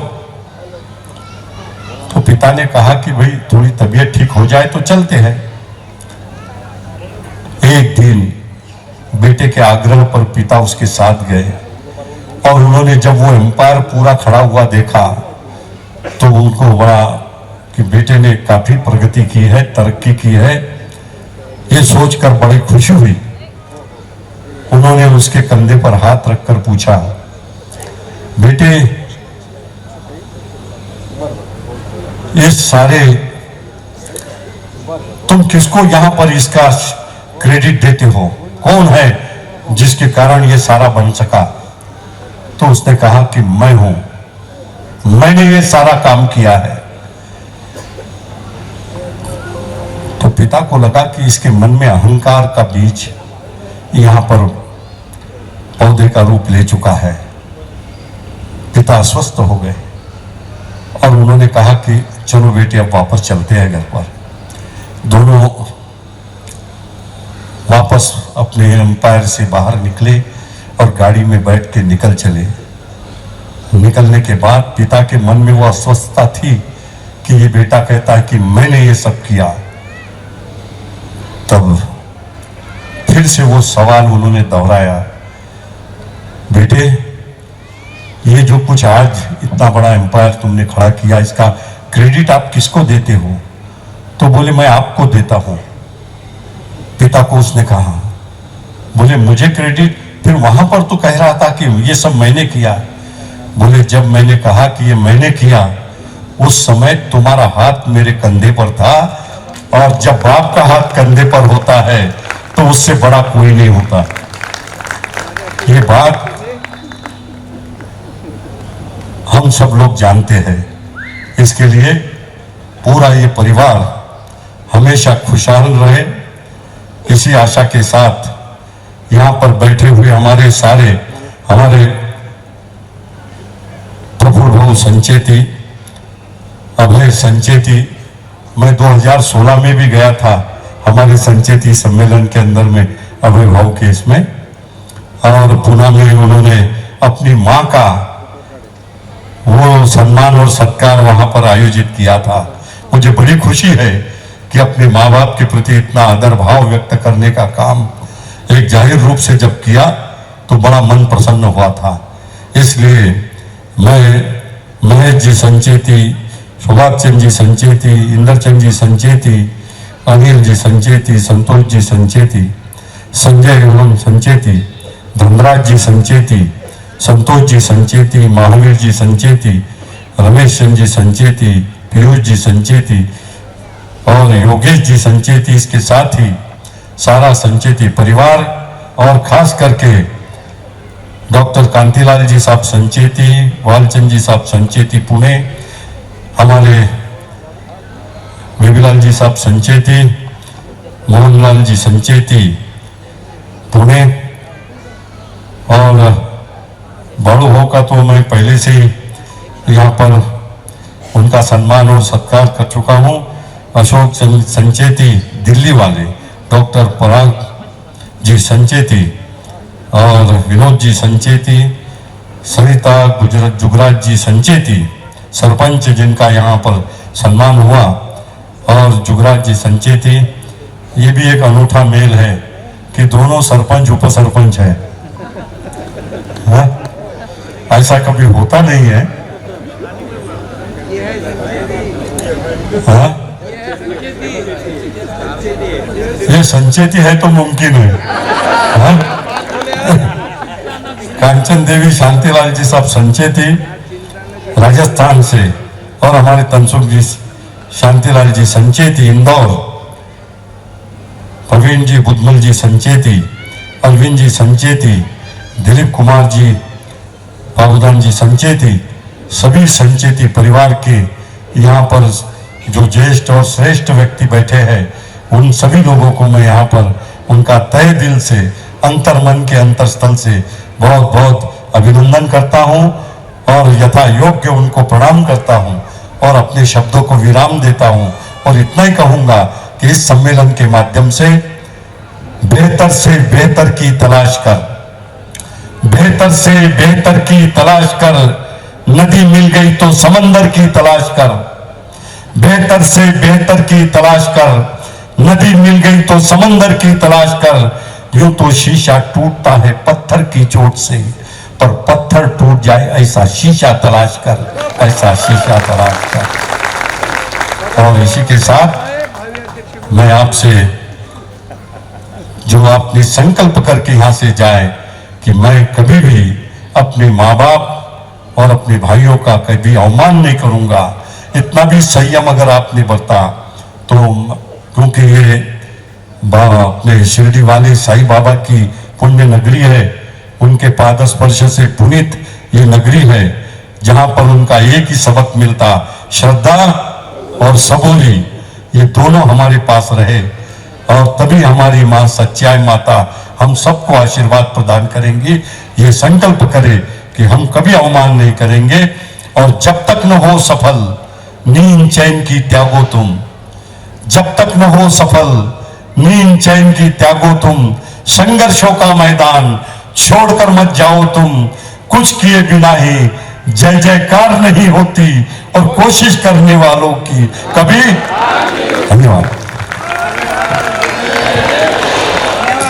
तो पिता ने कहा कि भाई थोड़ी तबीयत ठीक हो जाए तो चलते हैं। एक दिन बेटे के आग्रह पर पिता उसके साथ गए, और उन्होंने जब वो एम्पायर पूरा खड़ा हुआ देखा तो उनको बड़ा कि बेटे ने काफी प्रगति की है, तरक्की की है, ये सोचकर बड़ी खुशी हुई। उन्होंने उसके कंधे पर हाथ रखकर पूछा, बेटे ये सारे तुम किसको यहां पर इसका क्रेडिट देते हो, कौन है जिसके कारण ये सारा बन सका? तो उसने कहा कि मैं हूं, मैंने ये सारा काम किया है। तो पिता को लगा कि इसके मन में अहंकार का बीज यहां पर पौधे का रूप ले चुका है। पिता अस्वस्थ हो गए और उन्होंने कहा कि चलो बेटे अब वापस चलते हैं घर पर। दोनों वापस अपने एम्पायर से बाहर निकले और गाड़ी में बैठ के निकल चले। निकलने के बाद पिता के मन में वो अस्वस्थता थी कि ये बेटा कहता है कि मैंने ये सब किया। तब फिर से वो सवाल उन्होंने दोहराया, बेटे ये जो कुछ आज इतना बड़ा एम्पायर तुमने खड़ा किया, इसका क्रेडिट आप किसको देते हो? तो बोले मैं आपको देता हूं। पिता को उसने कहा, बोले मुझे क्रेडिट? फिर वहां पर तो कह रहा था कि ये सब मैंने किया। बोले जब मैंने कहा कि ये मैंने किया, उस समय तुम्हारा हाथ मेरे कंधे पर था, और जब बाप का हाथ कंधे पर होता है तो उससे बड़ा कोई नहीं होता। ये बात हम सब लोग जानते हैं। इसके लिए पूरा ये परिवार हमेशा खुशहाल रहे, इसी आशा के साथ यहां पर बैठे हुए हमारे प्रफुल्ल भाऊ संचेती, अभय संचेती, मैं 2016 में भी गया था हमारे संचेती सम्मेलन के अंदर में, अभय भाऊ के इसमें, और पुणे में उन्होंने अपनी मां का वो सम्मान और सत्कार वहां पर आयोजित किया था। मुझे बड़ी खुशी है कि अपने माँ बाप के प्रति इतना आदर भाव व्यक्त करने का काम एक जाहिर रूप से जब किया तो बड़ा मन प्रसन्न हुआ था। इसलिए मैं महेश जी संचेती, सुभाष चंद्र जी संचेती, इंद्रचंद जी संचेती, अनिल जी संचेती, संतोष जी संचेती, संजय एवं संचेती, धनराज जी संचेती, संतोष जी संचेती, महावीर जी संचेती, रमेश चंद्र जी संचेती, पीयूष जी संचेती और योगेश जी संचेती, इसके साथ ही सारा संचेती परिवार, और खास करके डॉक्टर कांतिलाल जी साहब संचेती, वालचंद जी साहब संचेती पुणे, हमारे बेबीलाल जी साहब संचेती, मोहनलाल जी संचेती पुणे, और बड़ू हो का तो मैं पहले से ही यहाँ पर उनका सम्मान और सत्कार कर चुका हूँ। अशोक संचेती दिल्ली वाले, डॉक्टर पराग जी संचेती और विनोद जी संचेती, सरिता जुगराज जी संचेती सरपंच जिनका यहाँ पर सम्मान हुआ, और जुगराज जी संचेती। ये भी एक अनूठा मेल है कि दोनों सरपंच उप सरपंच है, ऐसा कभी होता नहीं है। हाँ? ये संचेती है तो मुमकिन है। हाँ? कांचन देवी शांतिलाल जी साहब संचेती राजस्थान से, और हमारे तनसुख जी शांतिलाल जी संचेती इंदौर, प्रवीण जी बुद्धमल जी संचेती, अरविंद जी संचेती, दिलीप कुमार जी बाबूदान जी संचेती, सभी संचेती परिवार के यहाँ पर जो ज्येष्ठ और श्रेष्ठ व्यक्ति बैठे हैं, उन सभी लोगों को मैं यहाँ पर उनका तहे दिल से, अंतर्मन के अंतरस्थल से बहुत बहुत अभिनंदन करता हूँ और यथा योग्य उनको प्रणाम करता हूँ और अपने शब्दों को विराम देता हूँ। और इतना ही कहूँगा कि इस सम्मेलन के माध्यम से बेहतर की तलाश कर, बेहतर से बेहतर की तलाश कर, नदी मिल गई तो समंदर की तलाश कर, बेहतर से बेहतर की तलाश कर, नदी मिल गई तो समंदर की तलाश कर। यूं तो शीशा टूटता है पत्थर की चोट से, पर पत्थर टूट जाए ऐसा शीशा तलाश कर, ऐसा शीशा तलाश कर। और इसी के साथ मैं आपसे जो आपने संकल्प करके यहां से जाए कि मैं कभी भी अपने माँ बाप और अपने भाइयों का कभी अवमान नहीं करूंगा, इतना भी संयम अगर आपने बरता तो, क्योंकि ये अपने शिरडी वाले साईं बाबा की पुण्य नगरी है, उनके पाद स्पर्श से पुनीत ये नगरी है, जहां पर उनका एक ही सबक मिलता, श्रद्धा और सबूरी, ये दोनों हमारे पास रहे और तभी हमारी मां सच्चाई माता हम सबको आशीर्वाद प्रदान करेंगी। ये संकल्प करें कि हम कभी अवमान नहीं करेंगे और जब तक न हो सफल नींद चैन की त्यागो तुम, जब तक न हो सफल नींद चैन की त्यागो तुम, संघर्षों का मैदान छोड़कर मत जाओ तुम, कुछ किए बिना ही जय जयकार नहीं होती और कोशिश करने वालों की कभी। धन्यवाद।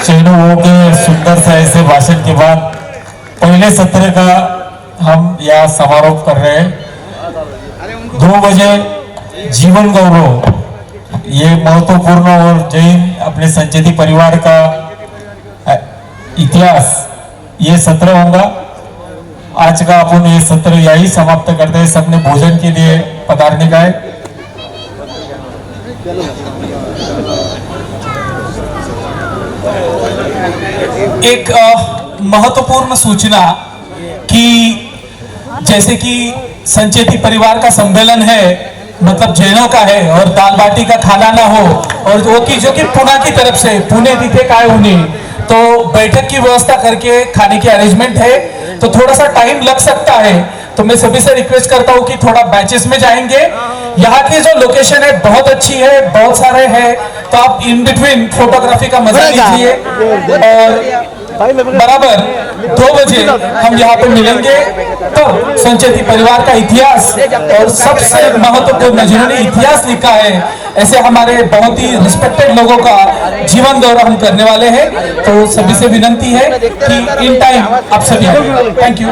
चैनों के सुंदर सा ऐसे भाषण के बाद पहले सत्र का हम यहाँ समारोह कर रहे हैं। 2 बजे जीवन गौरव, ये महत्वपूर्ण और जैन अपने संचेती परिवार का इतिहास, ये सत्र होगा। आज का अपन ये सत्र यही समाप्त करते हैं। सबने भोजन के लिए पधारने का है। एक महत्वपूर्ण सूचना कि जैसे कि संचेती परिवार का सम्मेलन है, मतलब जैनों का है, और दाल बाटी का खाना ना हो, और वो की जो कि पुणे की तरफ से, पुणे तिथे काय उन्हें तो बैठक की व्यवस्था करके खाने की अरेंजमेंट है, तो थोड़ा सा टाइम लग सकता है। तो मैं सभी से रिक्वेस्ट करता हूँ कि थोड़ा बैचेस में जाएंगे। यहाँ की जो लोकेशन है बहुत अच्छी है, बहुत सारे हैं, तो आप इन बिटवीन फोटोग्राफी का मजा लीजिए। और बराबर 2 बजे हम यहाँ पे मिलेंगे। तो संचेती परिवार का इतिहास और सबसे महत्वपूर्ण जिन्होंने इतिहास लिखा है, ऐसे हमारे बहुत ही रिस्पेक्टेड लोगों का जीवन दौरा हम करने वाले हैं। तो सभी से विनंती है कि इन टाइम आप सभी आएं। Thank you.